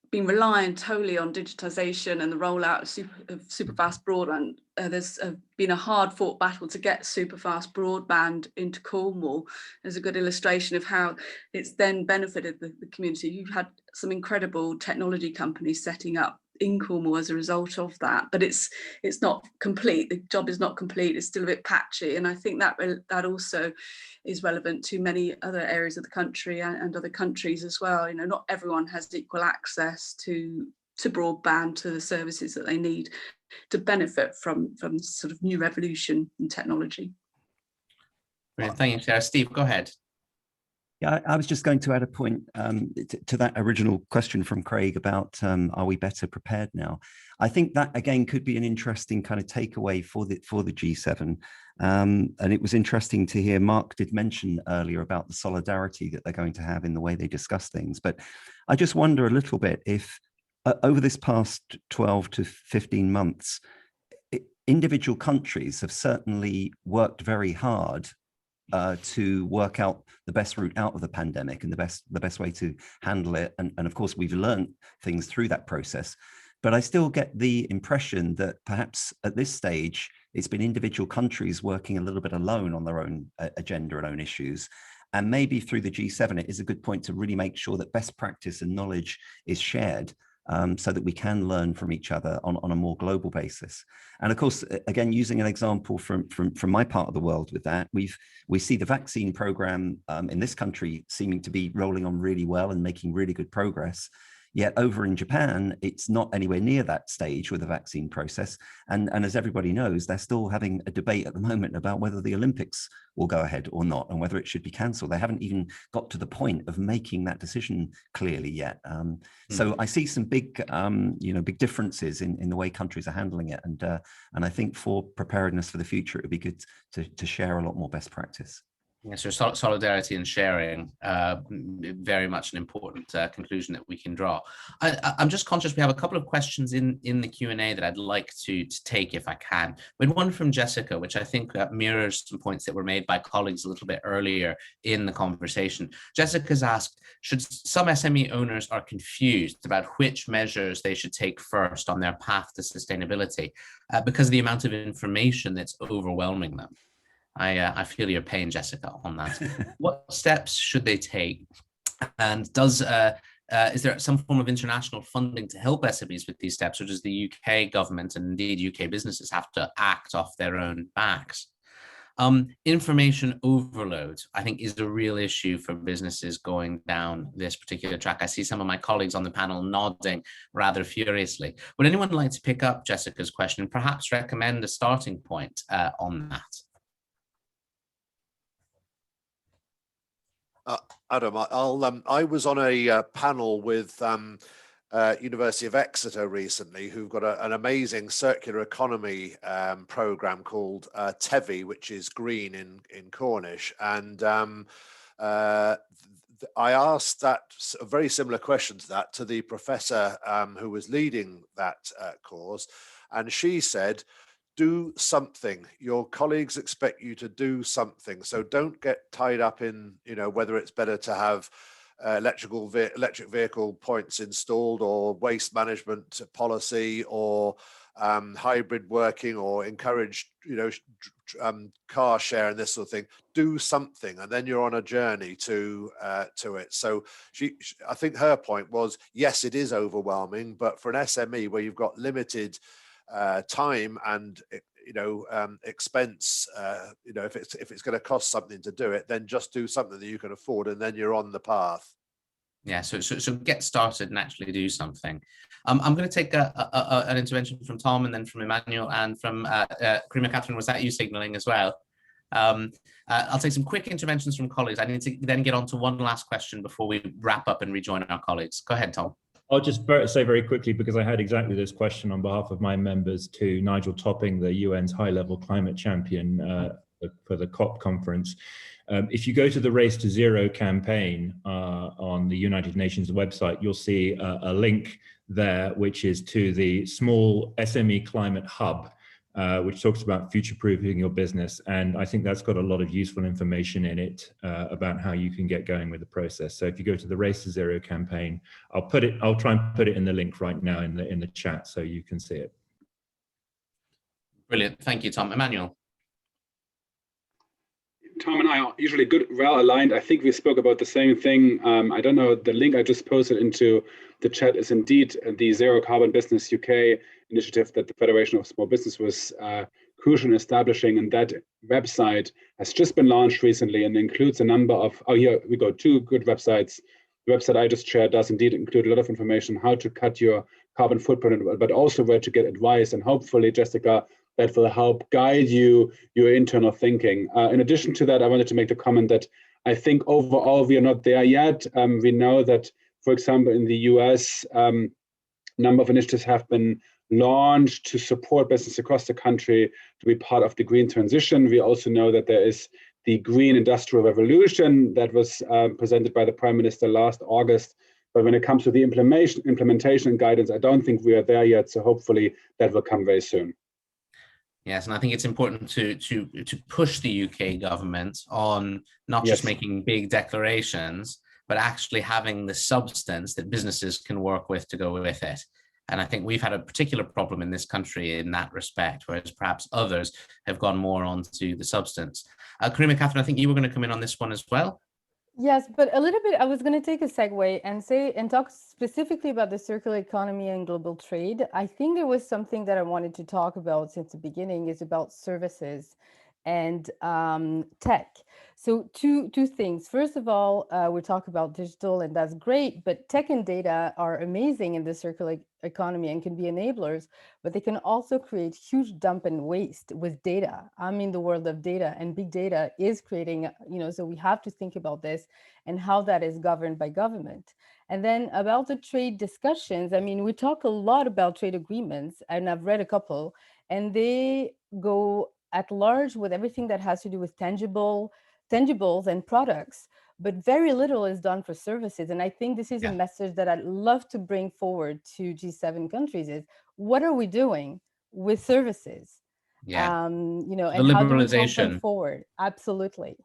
been reliant totally on digitization and the rollout of super fast broadband. There's been a hard fought battle to get super fast broadband into Cornwall. There's a good illustration of how it's then benefited the community. You've had some incredible technology companies setting up in Cornwall as a result of that, but it's not complete. The job is not complete. It's still a bit patchy, and I think that also is relevant to many other areas of the country and other countries as well. You know, not everyone has equal access to broadband, to the services that they need to benefit from sort of new revolution in technology. Brilliant. Thank you, Sarah. Steve, go ahead. Yeah, I was just going to add a point to that original question from Craig about are we better prepared now? I think that again could be an interesting kind of takeaway for the G7. And it was interesting to hear Mark did mention earlier about the solidarity that they're going to have in the way they discuss things. But I just wonder a little bit if over this past 12 to 15 months, individual countries have certainly worked very hard to work out the best route out of the pandemic and the best way to handle it. And of course, we've learned things through that process. But I still get the impression that perhaps at this stage, it's been individual countries working a little bit alone on their own agenda and own issues. And maybe through the G7, it is a good point to really make sure that best practice and knowledge is shared. So that we can learn from each other on a more global basis. And of course, again, using an example from my part of the world with that, we see the vaccine program in this country seeming to be rolling on really well and making really good progress. Yet over in Japan, it's not anywhere near that stage with the vaccine process. And as everybody knows, they're still having a debate at the moment about whether the Olympics will go ahead or not, and whether it should be cancelled. They haven't even got to the point of making that decision clearly yet. So I see some big, big differences in the way countries are handling it. And I think for preparedness for the future, it would be good to share a lot more best practice. Yes, so solidarity and sharing, very much an important conclusion that we can draw. I'm just conscious we have a couple of questions in the Q&A that I'd like to take if I can. We had one from Jessica, which I think mirrors some points that were made by colleagues a little bit earlier in the conversation. Jessica's asked, should some SME owners are confused about which measures they should take first on their path to sustainability because of the amount of information that's overwhelming them? I feel your pain, Jessica, on that. What steps should they take? And is there some form of international funding to help SMEs with these steps, or does the UK government and indeed UK businesses have to act off their own backs? Information overload, I think, is a real issue for businesses going down this particular track. I see some of my colleagues on the panel nodding rather furiously. Would anyone like to pick up Jessica's question and perhaps recommend a starting point on that? Adam, I was on a panel with University of Exeter recently, who've got an amazing circular economy program called TEVI, which is green in Cornish. And I asked that a very similar question to that to the professor who was leading that course, and she said, do something. Your colleagues expect you to do something. So don't get tied up in, whether it's better to have electric vehicle points installed, or waste management policy, or hybrid working, or encourage, car share and this sort of thing. Do something, and then you're on a journey to it. So I think her point was, yes, it is overwhelming, but for an SME where you've got limited time and expense, if it's going to cost something to do it, then just do something that you can afford, and then you're on the path. Yeah, so get started and actually do something. I'm going to take an intervention from Tom, and then from Emmanuel, and from Karima Catherine. Was that you signaling as well? I'll take some quick interventions from colleagues. I need to then get on to one last question before we wrap up and rejoin our colleagues. Go ahead, Tom. I'll just say very quickly, because I had exactly this question on behalf of my members to Nigel Topping, the UN's high-level climate champion for the COP conference. If you go to the Race to Zero campaign on the United Nations website, you'll see a link there, which is to the small SME climate hub, which talks about future-proofing your business. And I think that's got a lot of useful information in it about how you can get going with the process. So if you go to the Race to Zero campaign, I'll try and put it in the link right now in the chat so you can see it. Brilliant, thank you, Tom. Emmanuel. Tom and I are usually well aligned. I think we spoke about the same thing. I don't know, the link I just posted into the chat is indeed the Zero Carbon Business UK initiative that the Federation of Small Business was crucial in establishing, and that website has just been launched recently and includes a number of, here we go, 2 good websites. The website I just shared does indeed include a lot of information on how to cut your carbon footprint, but also where to get advice, and hopefully, Jessica, that will help guide your internal thinking. In addition to that, I wanted to make the comment that I think overall we are not there yet. We know that, for example, in the US, a number of initiatives have been launched to support business across the country to be part of the green transition. We also know that there is the Green Industrial Revolution that was presented by the Prime Minister last August. But when it comes to the implementation and guidance, I don't think we are there yet. So hopefully that will come very soon. Yes, and I think it's important to push the UK government on not just making big declarations, but actually having the substance that businesses can work with to go with it. And I think we've had a particular problem in this country in that respect, whereas perhaps others have gone more onto the substance. Karima Catherine, I think you were going to come in on this one as well. Yes, but a little bit, I was going to take a segue and talk specifically about the circular economy and global trade. I think there was something that I wanted to talk about since the beginning is about services and tech. So two things. First of all, we talk about digital, and that's great, but tech and data are amazing in the circular economy and can be enablers, but they can also create huge dump and waste with data. I'm in the world of data, and big data is creating, so we have to think about this and how that is governed by government. And then about the trade discussions, I mean, we talk a lot about trade agreements, and I've read a couple, and they go at large with everything that has to do with tangibles and products, but very little is done for services. And I think this is a message that I'd love to bring forward to G7 countries is, what are we doing with services? And how do we take them forward? Absolutely.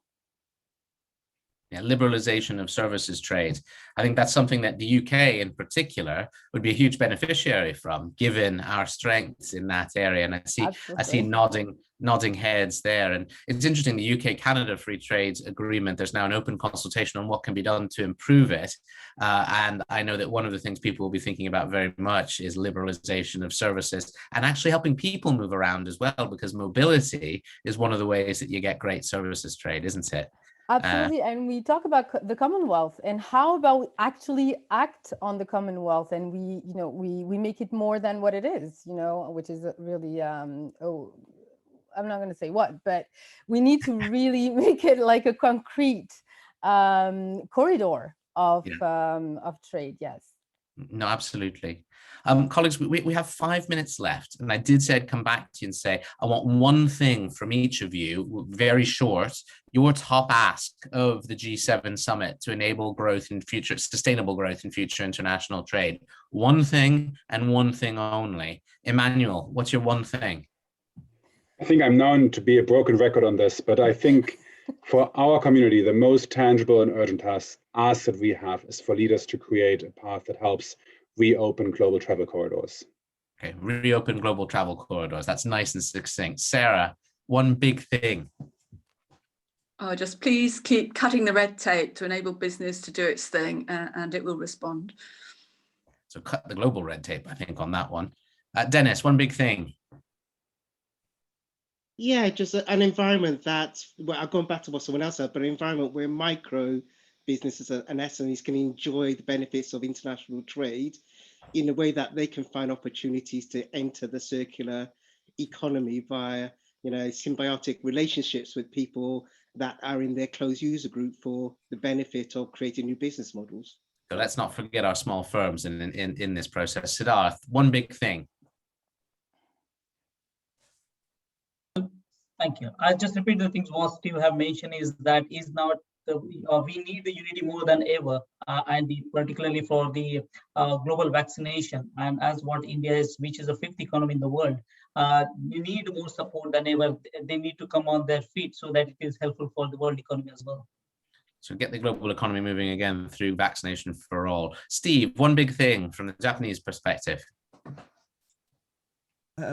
Yeah, liberalization of services trade. I think that's something that the UK in particular would be a huge beneficiary from, given our strengths in that area. And I see nodding heads there. And it's interesting, the UK-Canada Free Trade Agreement, there's now an open consultation on what can be done to improve it. And I know that one of the things people will be thinking about very much is liberalization of services and actually helping people move around as well, because mobility is one of the ways that you get great services trade, isn't it? Absolutely. And we talk about the Commonwealth, and how about we actually act on the Commonwealth, and we make it more than what it is, which is really, I'm not going to say what, but we need to really make it like a concrete corridor of trade. Yes. No, absolutely. Colleagues, we have 5 minutes left, and I did say I'd come back to you and say, I want one thing from each of you, very short, your top ask of the G7 summit to enable growth in future, sustainable growth in future international trade. One thing and one thing only. Emmanuel, what's your one thing? I think I'm known to be a broken record on this, but I think for our community, the most tangible and urgent task that we have is for leaders to create a path that helps reopen global travel corridors. Okay, reopen global travel corridors. That's nice and succinct. Sarah, one big thing. Oh, just please keep cutting the red tape to enable business to do its thing, and it will respond. So cut the global red tape, I think, on that one. Dennis, one big thing. Yeah, just an environment that, well, I've gone back to what someone else said, but an environment where micro businesses and SMEs can enjoy the benefits of international trade in a way that they can find opportunities to enter the circular economy via, symbiotic relationships with people that are in their closed user group for the benefit of creating new business models. So let's not forget our small firms in this process. Siddharth, one big thing. Thank you. I'll just repeat the things what Steve have mentioned is that is not we need the unity more than ever, particularly for the global vaccination. And as what India is, which is the 5th economy in the world, we need more support than ever. They need to come on their feet so that it is helpful for the world economy as well. So get the global economy moving again through vaccination for all. Steve, one big thing from the Japanese perspective.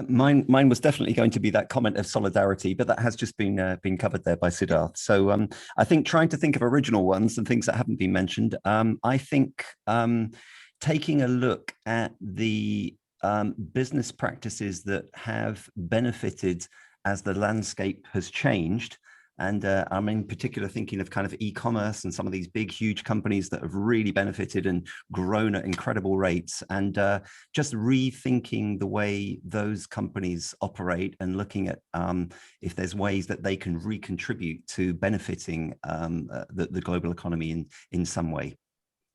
Mine was definitely going to be that comment of solidarity, but that has just been covered there by Siddharth. So I think trying to think of original ones and things that haven't been mentioned. I think taking a look at the business practices that have benefited as the landscape has changed. And I'm in particular thinking of kind of e-commerce and some of these big, huge companies that have really benefited and grown at incredible rates. And just rethinking the way those companies operate and looking at if there's ways that they can recontribute to benefiting the global economy in some way.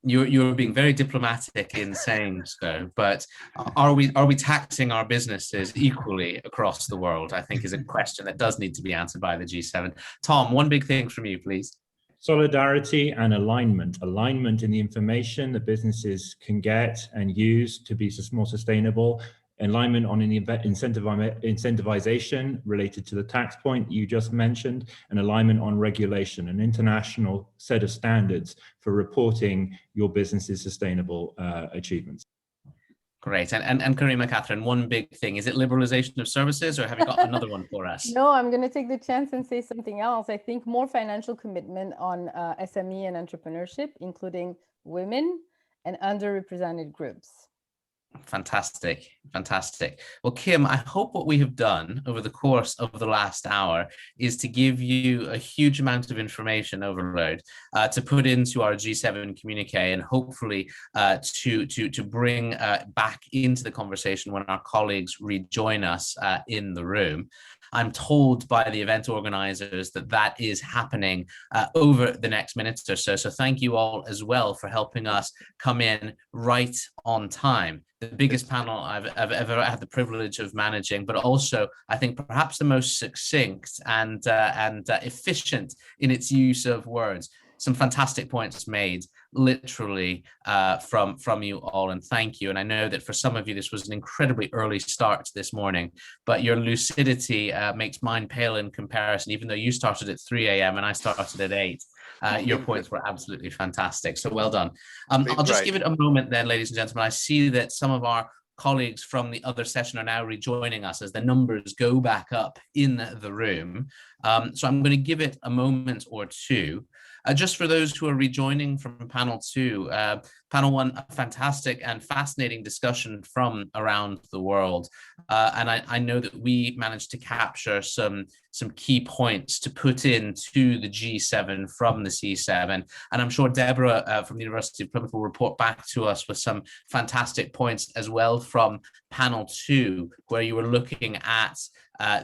You're being very diplomatic in saying so, but are we taxing our businesses equally across the world? I think is a question that does need to be answered by the G7. Tom, one big thing from you, please. Solidarity and alignment. Alignment in the information that businesses can get and use to be more sustainable. Alignment on incentivization related to the tax point you just mentioned, and alignment on regulation, an international set of standards for reporting your business's sustainable achievements. Great. And Karima, Catherine, one big thing. Is it liberalization of services, or have you got another one for us? No, I'm going to take the chance and say something else. I think more financial commitment on SME and entrepreneurship, including women and underrepresented groups. Fantastic, fantastic. Well, Kim, I hope what we have done over the course of the last hour is to give you a huge amount of information overload to put into our G7 communique, and hopefully to bring back into the conversation when our colleagues rejoin us in the room. I'm told by the event organizers that that is happening over the next minutes or so. So thank you all as well for helping us come in right on time. The biggest panel I've ever had the privilege of managing, but also I think perhaps the most succinct and efficient in its use of words. Some fantastic points made literally from you all, and thank you. And I know that for some of you this was an incredibly early start this morning, but your lucidity makes mine pale in comparison, even though you started at 3 a.m. and I started at 8. Your points were absolutely fantastic, so well done. I'll just give it a moment then, ladies and gentlemen. I see that some of our colleagues from the other session are now rejoining us as the numbers go back up in the room. So I'm going to give it a moment or two. Just for those who are rejoining from panel 2, panel 1, a fantastic and fascinating discussion from around the world. And I know that we managed to capture some key points to put into the G7 from the C7. And I'm sure Deborah from the University of Plymouth will report back to us with some fantastic points as well from panel 2, where you were looking at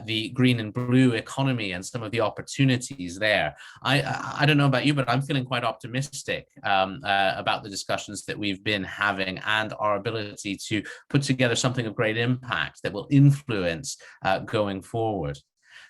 the green and blue economy and some of the opportunities there. I don't know about you, but I'm feeling quite optimistic about the discussions that we've been having and our ability to put together something of great impact that will influence going forward.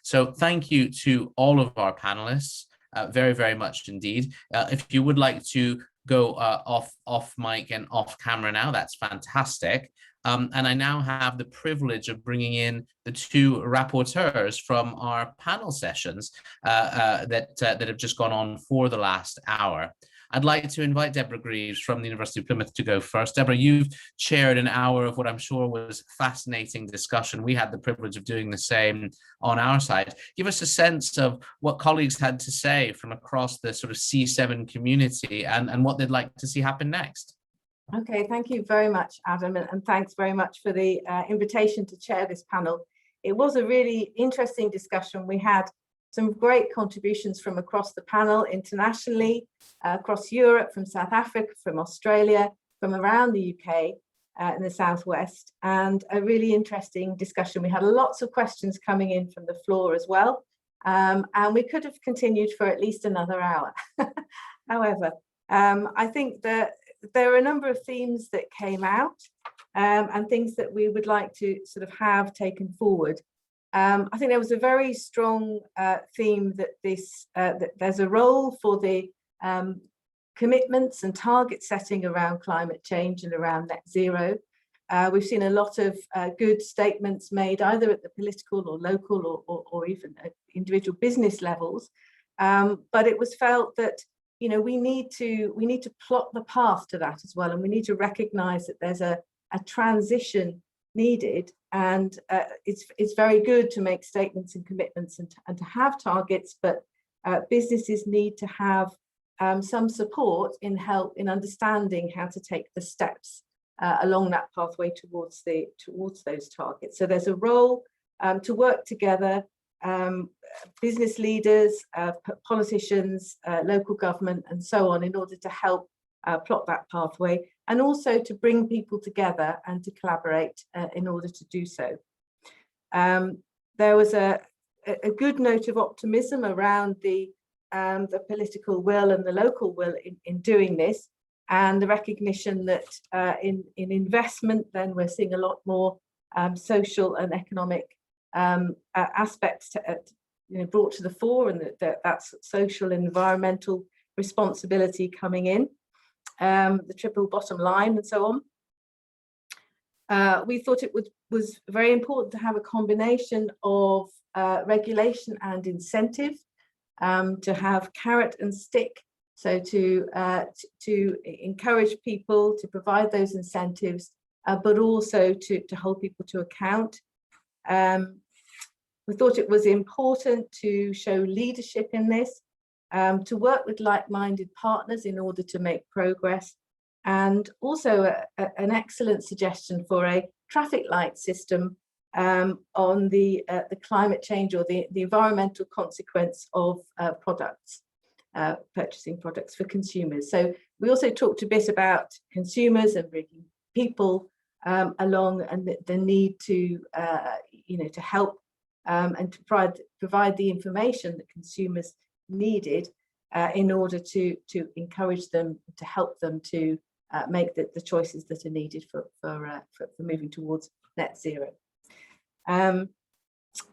So thank you to all of our panelists, very, very much indeed. If you would like to go off mic and off camera now, that's fantastic. And I now have the privilege of bringing in the two rapporteurs from our panel sessions that have just gone on for the last hour. I'd like to invite Deborah Greaves from the University of Plymouth to go first. Deborah, you've chaired an hour of what I'm sure was fascinating discussion. We had the privilege of doing the same on our side. Give us a sense of what colleagues had to say from across the sort of C7 community and what they'd like to see happen next. Okay, thank you very much, Adam, and thanks very much for the invitation to chair this panel. It was a really interesting discussion. We had some great contributions from across the panel, internationally, across Europe, from South Africa, from Australia, from around the UK in the Southwest, and a really interesting discussion. We had lots of questions coming in from the floor as well, and we could have continued for at least another hour. However, I think that there are a number of themes that came out and things that we would like to sort of have taken forward. I think there was a very strong theme that that there's a role for the commitments and target setting around climate change and around net zero. We've seen a lot of good statements made either at the political or local or even at individual business levels, but it was felt that we need to plot the path to that as well, and we need to recognise that there's a transition needed, and it's very good to make statements and commitments and to have targets, but businesses need to have some support in understanding how to take the steps along that pathway towards those targets. So there's a role to work together, business leaders, politicians, local government, and so on, in order to help plot that pathway, and also to bring people together and to collaborate in order to do so. There was a good note of optimism around the political will and the local will in doing this, and the recognition that in investment, then we're seeing a lot more social and economic aspects brought to the fore, and that's social and environmental responsibility coming in, the triple bottom line and so on. We thought it was very important to have a combination of regulation and incentive, to have carrot and stick, so to encourage people to provide those incentives, but also to hold people to account. We thought it was important to show leadership in this, to work with like-minded partners in order to make progress, and also an excellent suggestion for a traffic light system on the climate change or the environmental consequence of products, purchasing products for consumers. So we also talked a bit about consumers and bringing people along, and the need to to help and to provide the information that consumers needed in order to encourage them, to help them to make the choices that are needed for moving towards net zero.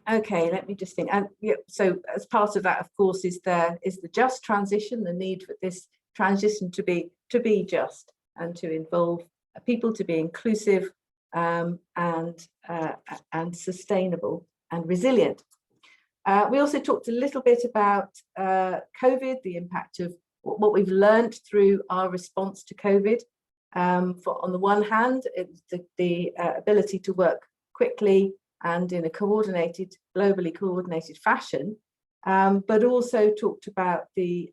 Okay, let me just think. And so as part of that, of course, is the just transition, the need for this transition to be just and to involve people, to be inclusive and sustainable and resilient. We also talked a little bit about COVID, the impact of what we've learned through our response to COVID. On the one hand, it's the ability to work quickly and in a globally coordinated fashion, but also talked about the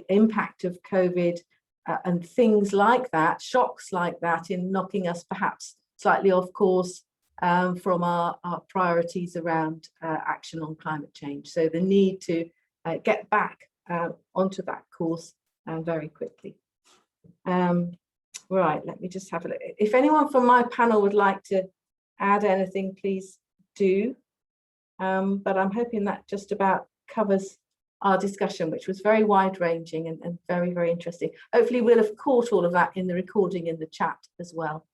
impact of COVID and things like that, shocks like that, in knocking us perhaps slightly off course from our priorities around action on climate change. So the need to get back onto that course very quickly. Right, let me just have a look. If anyone from my panel would like to add anything, please do. But I'm hoping that just about covers our discussion, which was very wide-ranging and very, very interesting. Hopefully we'll have caught all of that in the recording in the chat as well.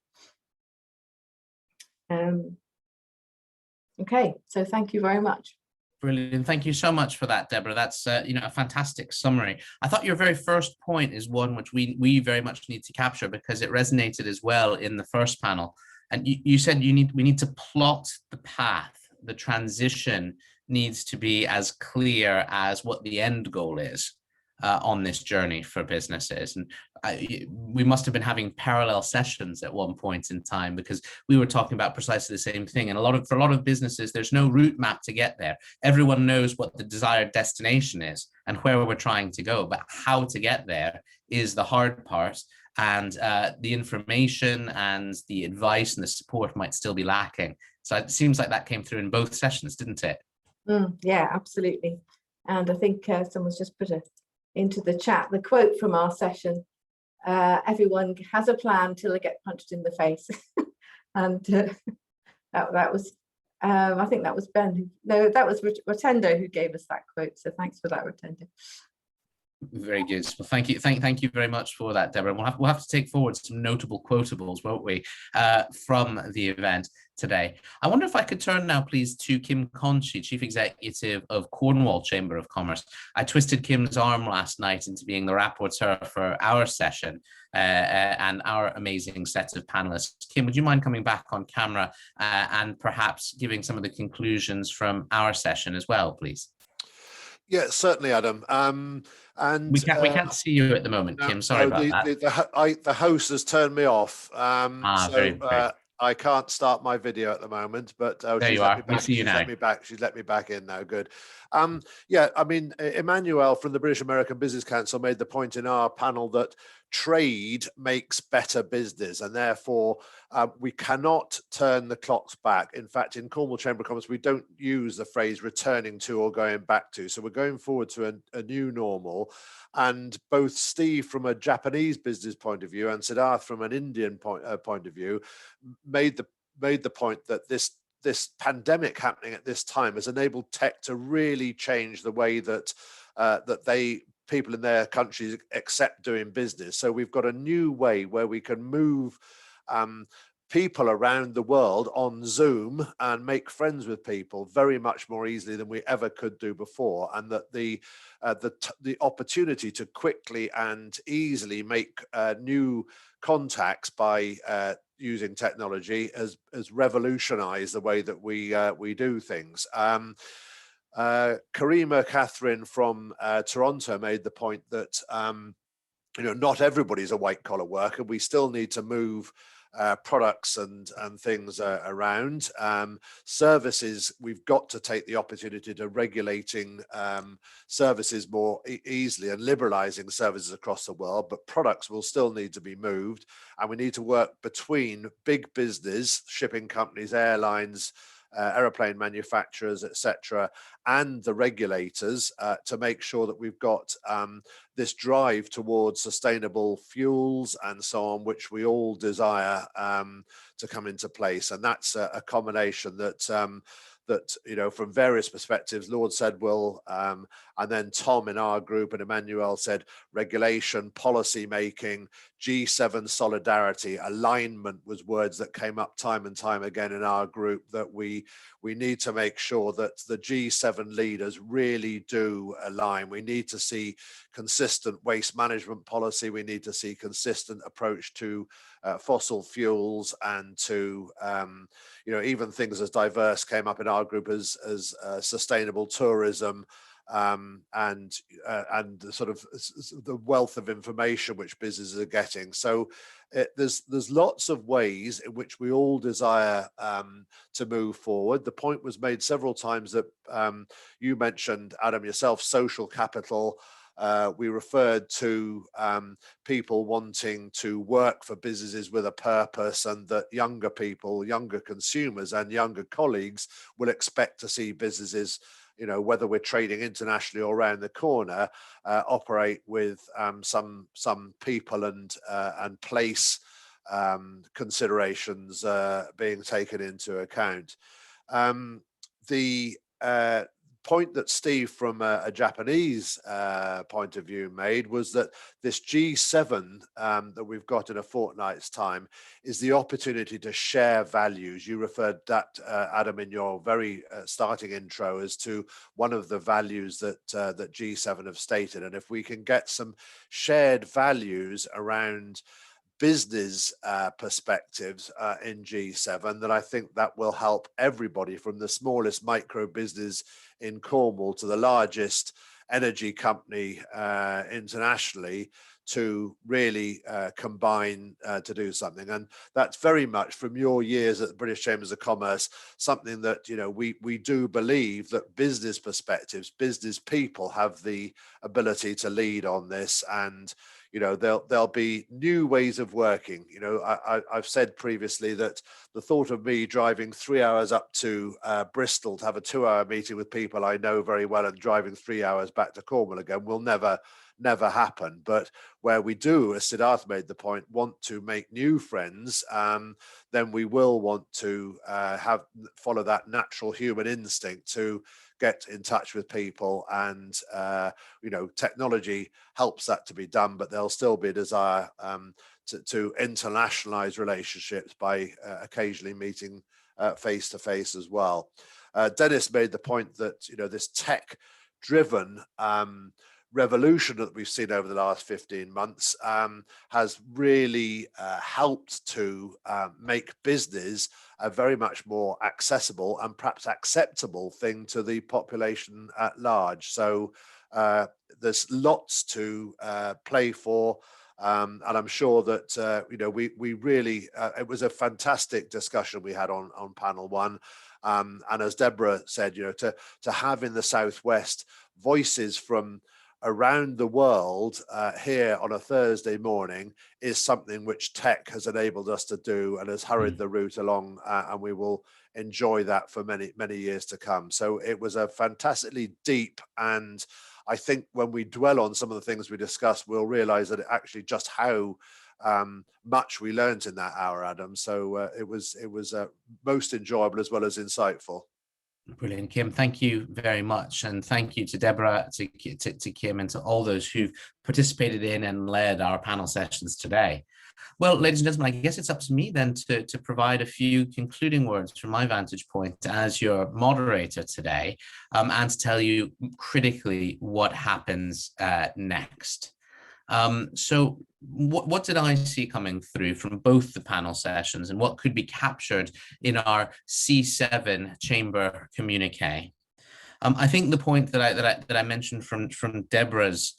Okay, so thank you very much. Brilliant. Thank you so much for that, Deborah. That's a fantastic summary. I thought your very first point is one which we very much need to capture because it resonated as well in the first panel. And you said we need to plot the path. The transition needs to be as clear as what the end goal is on this journey for businesses. And we must have been having parallel sessions at one point in time because we were talking about precisely the same thing. And for a lot of businesses, there's no route map to get there. Everyone knows what the desired destination is and where we're trying to go, but how to get there is the hard part. And the information and the advice and the support might still be lacking. So it seems like that came through in both sessions, didn't it? Yeah, absolutely. And I think someone's just put into the chat the quote from our session: everyone has a plan till they get punched in the face. And that was I think that was Ben. No, that was Rotendo who gave us that quote. So thanks for that, Rotendo. Very good. Well, thank you very much for that, Deborah. We'll have to take forward some notable quotables, won't we, from the event today. I wonder if I could turn now, please, to Kim Konchi, Chief Executive of Cornwall Chamber of Commerce. I twisted Kim's arm last night into being the rapporteur for our session and our amazing set of panelists. Kim, would you mind coming back on camera and perhaps giving some of the conclusions from our session as well, please? Yeah, certainly, Adam. And we can't see you at the moment, Kim. Sorry about that. The host has turned me off, very I can't start my video at the moment. But there you are. We see you now. She's let me back in now. Good. Yeah, I mean, Emmanuel from the British American Business Council made the point in our panel that trade makes better business, and therefore we cannot turn the clocks back. In fact, in Cornwall Chamber of Commerce, we don't use the phrase returning to or going back to. So we're going forward to a new normal. And both Steve from a Japanese business point of view and Siddharth from an Indian point of view made the point that this pandemic happening at this time has enabled tech to really change the way that people in their countries accept doing business. So we've got a new way where we can move people around the world on Zoom and make friends with people very much more easily than we ever could do before, and that the opportunity to quickly and easily make new contacts by using technology has revolutionized the way that we do things. Karima Catherine from Toronto made the point that not everybody's a white collar worker. We still need to move products and things around. Services, we've got to take the opportunity to regulating services more easily and liberalizing services across the world, but products will still need to be moved, and we need to work between big business, shipping companies, airlines, aeroplane manufacturers, etc., and the regulators to make sure that we've got this drive towards sustainable fuels and so on, which we all desire to come into place. And that's a combination that from various perspectives, Lord Sedwill and then Tom in our group and Emmanuel said regulation, policy making, G7 solidarity, alignment was words that came up time and time again in our group, that we need to make sure that the G7 leaders really do align. We need to see consistent waste management policy. We need to see consistent approach to fossil fuels and to even things as diverse came up in our group as sustainable tourism, and sort of the wealth of information which businesses are getting. So there's lots of ways in which we all desire to move forward. The point was made several times that you mentioned, Adam, yourself, social capital. We referred to people wanting to work for businesses with a purpose, and that younger people, younger consumers and younger colleagues will expect to see businesses, whether we're trading internationally or around the corner, operate with some people and place considerations being taken into account. point that Steve, from a Japanese point of view, made was that this G7 that we've got in a fortnight's time is the opportunity to share values. You referred that, Adam, in your very starting intro as to one of the values that that G7 have stated. And if we can get some shared values around business perspectives in G7, then I think that will help everybody, from the smallest micro business in Cornwall to the largest energy company internationally, to really combine to do something. And that's very much, from your years at the British Chambers of Commerce, something that, you know, we do believe that business perspectives, business people have the ability to lead on this. And you know, there'll be new ways of working. You know, I've said previously that the thought of me driving 3 hours up to Bristol to have a 2-hour meeting with people I know very well and driving 3 hours back to Cornwall again will never happen. But where we do, as Siddharth made the point, want to make new friends, then we will want to follow that natural human instinct to get in touch with people. And you know, technology helps that to be done, but there'll still be a desire to internationalize relationships by occasionally meeting face to face as well. Dennis made the point that, you know, this tech driven revolution that we've seen over the last 15 months has really helped to make business a very much more accessible and perhaps acceptable thing to the population at large. So there's lots to play for. And I'm sure that, you know, we really, it was a fantastic discussion we had on panel one. And as Deborah said, you know, to have in the Southwest voices from around the world here on a Thursday morning is something which tech has enabled us to do and has hurried the route along, and we will enjoy that for many years to come. So it was a fantastically deep, and I think when we dwell on some of the things we discussed, we'll realize that actually just how much we learned in that hour, Adam. So it was most enjoyable as well as insightful. Brilliant, Kim. Thank you very much. And thank you to Deborah, to Kim, and to all those who've participated in and led our panel sessions today. Well, ladies and gentlemen, I guess it's up to me then to provide a few concluding words from my vantage point as your moderator today, and to tell you critically what happens next. So what did I see coming through from both the panel sessions, and what could be captured in our C7 chamber communique? I think the point that I mentioned from Deborah's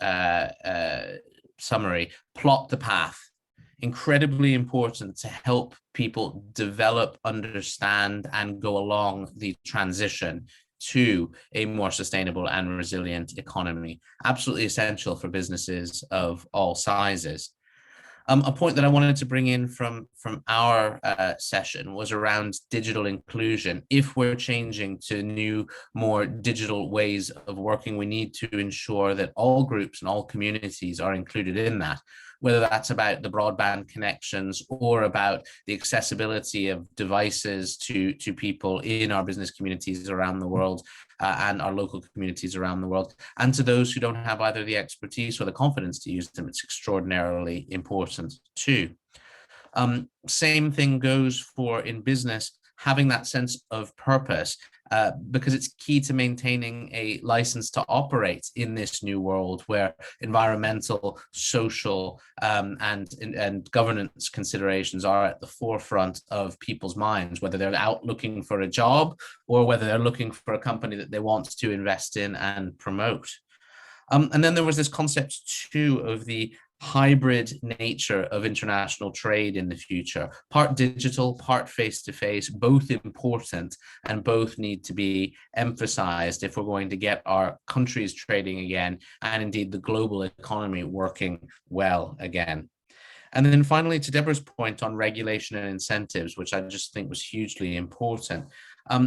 summary, plot the path, incredibly important to help people develop, understand, and go along the transition to a more sustainable and resilient economy. Absolutely essential for businesses of all sizes. A point that I wanted to bring in from our session was around digital inclusion. If we're changing to new, more digital ways of working, we need to ensure that all groups and all communities are included in that, whether that's about the broadband connections or about the accessibility of devices to people in our business communities around the world and our local communities around the world. And to those who don't have either the expertise or the confidence to use them, it's extraordinarily important too. Same thing goes for in business, having that sense of purpose, because it's key to maintaining a license to operate in this new world where environmental, social, and governance considerations are at the forefront of people's minds, whether they're out looking for a job or whether they're looking for a company that they want to invest in and promote. And then there was this concept too of the hybrid nature of international trade in the future, part digital, part face-to-face, both important and both need to be emphasized if we're going to get our countries trading again and indeed the global economy working well again. And then finally, to Deborah's point on regulation and incentives, which I just think was hugely important,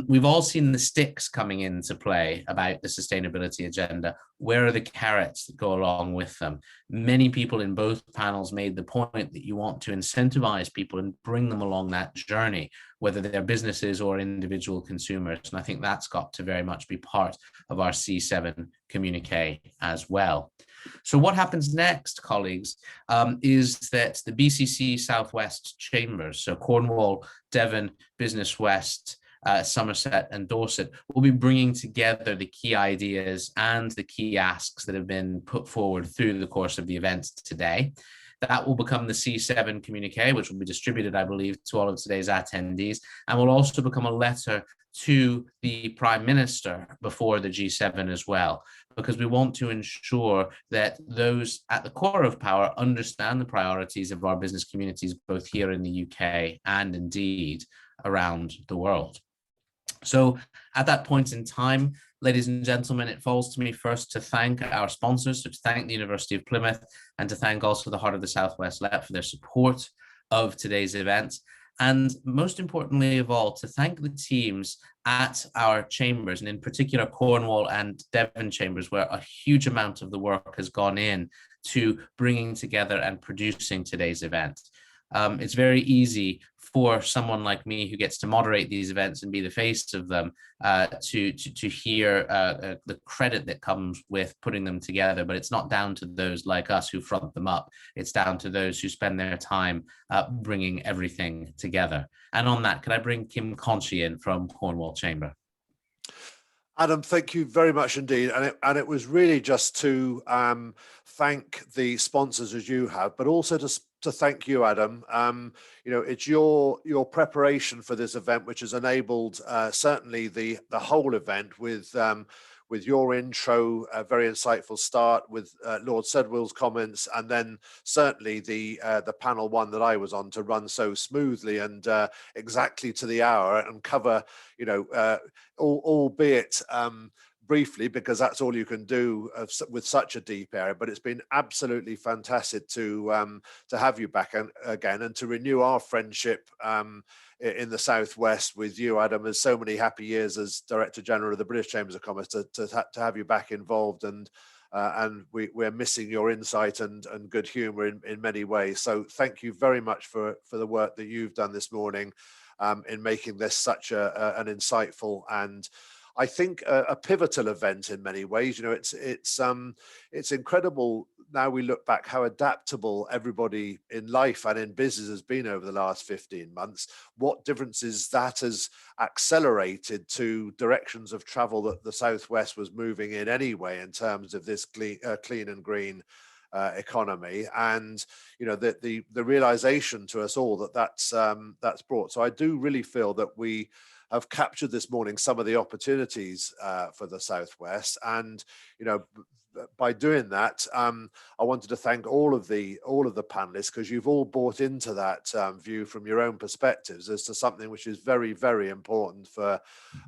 We've all seen the sticks coming into play about the sustainability agenda. Where are the carrots that go along with them? Many people in both panels made the point that you want to incentivize people and bring them along that journey, whether they're businesses or individual consumers. And I think that's got to very much be part of our C7 communique as well. So what happens next, colleagues, is that the BCC Southwest Chambers, so Cornwall, Devon, Business West, Somerset and Dorset, will be bringing together the key ideas and the key asks that have been put forward through the course of the event today. That will become the C7 communique, which will be distributed, I believe, to all of today's attendees, and will also become a letter to the Prime Minister before the G7 as well, because we want to ensure that those at the core of power understand the priorities of our business communities, both here in the UK and indeed around the world. So at that point in time, ladies and gentlemen, it falls to me first to thank our sponsors, to thank the University of Plymouth, and to thank also the Heart of the Southwest LEP for their support of today's event. And most importantly of all, to thank the teams at our chambers, and in particular Cornwall and Devon chambers, where a huge amount of the work has gone in to bringing together and producing today's event. It's very easy for someone like me who gets to moderate these events and be the face of them to hear the credit that comes with putting them together, but it's not down to those like us who front them up. It's down to those who spend their time bringing everything together. And on that, could I bring Kim Konchi in from Cornwall Chamber? Adam, thank you very much indeed. And it was really just to thank the sponsors as you have, but also to thank you, Adam. You know, it's your preparation for this event which has enabled certainly the whole event with your intro, a very insightful start with Lord Sedwill's comments, and then certainly the panel one that I was on to run so smoothly and exactly to the hour and cover, you know, albeit briefly, because that's all you can do with such a deep area. But it's been absolutely fantastic to have you back again and to renew our friendship in the Southwest with you, Adam, as so many happy years as Director General of the British Chambers of Commerce to have you back involved, and we're missing your insight and good humour in many ways. So thank you very much for the work that you've done this morning in making this such an insightful and I think a pivotal event in many ways. You know, it's incredible now we look back how adaptable everybody in life and in business has been over the last 15 months. What differences that has accelerated to directions of travel that the Southwest was moving in anyway in terms of this clean and green economy, and you know the realization to us all that that's brought. So I do really feel that we have captured this morning some of the opportunities for the Southwest, and you know, by doing that, I wanted to thank all of the panelists, because you've all bought into that view from your own perspectives as to something which is very, very important for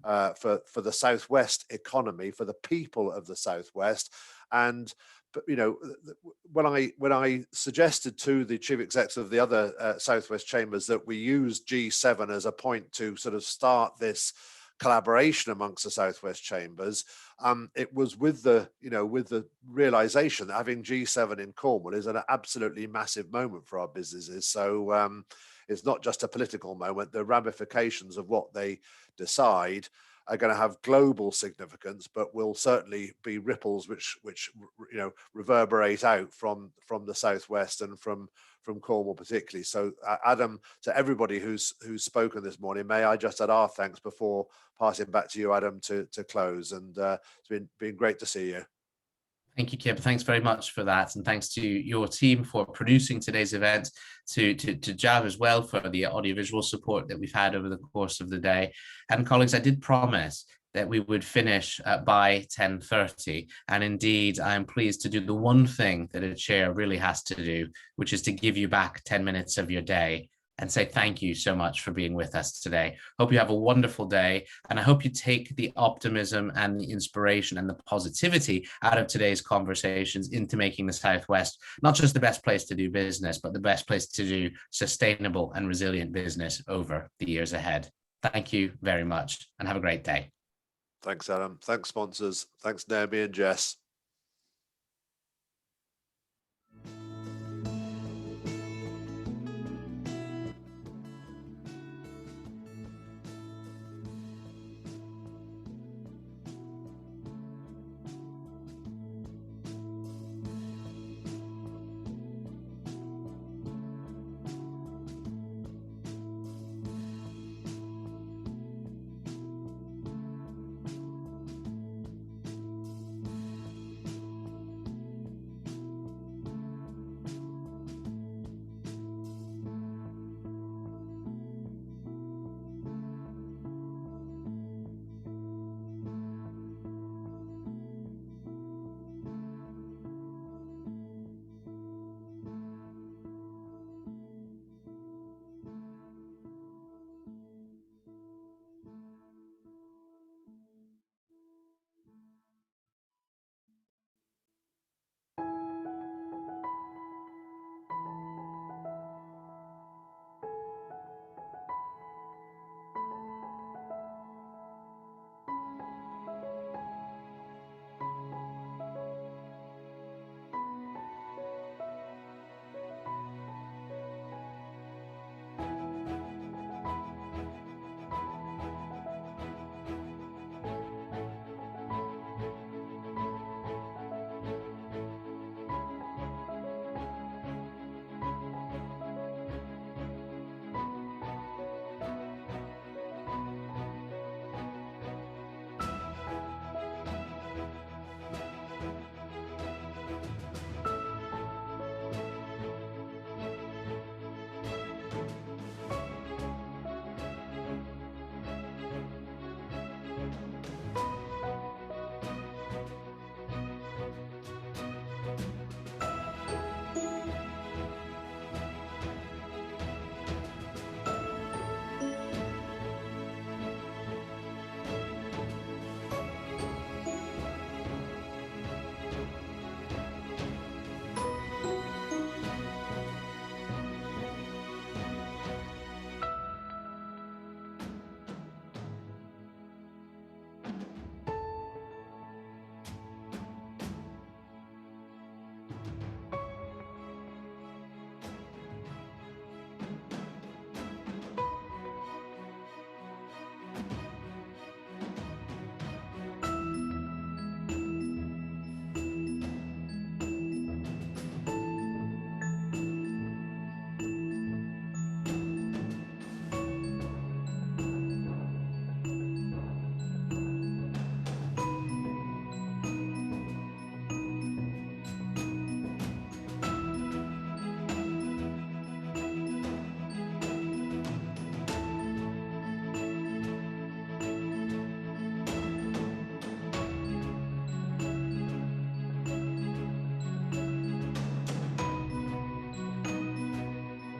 the Southwest economy, for the people of the Southwest. And but you know, when I suggested to the chief execs of the other Southwest chambers that we use G7 as a point to sort of start this collaboration amongst the Southwest chambers, it was with the realization that having G7 in Cornwall is an absolutely massive moment for our businesses. So it's not just a political moment. The ramifications of what they decide are going to have global significance, but will certainly be ripples which you know reverberate out from the Southwest and from Cornwall particularly. So Adam, to everybody who's spoken this morning, may I just add our thanks before passing back to you, Adam, to close. And it's been great to see you. Thank you, Kim. Thanks very much for that. And thanks to your team for producing today's event, to Jav as well for the audiovisual support that we've had over the course of the day. And colleagues, I did promise that we would finish by 10:30. And indeed, I am pleased to do the one thing that a chair really has to do, which is to give you back 10 minutes of your day and say thank you so much for being with us today. Hope you have a wonderful day, and I hope you take the optimism and the inspiration and the positivity out of today's conversations into making the Southwest not just the best place to do business, but the best place to do sustainable and resilient business over the years ahead. Thank you very much and have a great day. Thanks, Adam. Thanks, sponsors. Thanks, Naomi and Jess.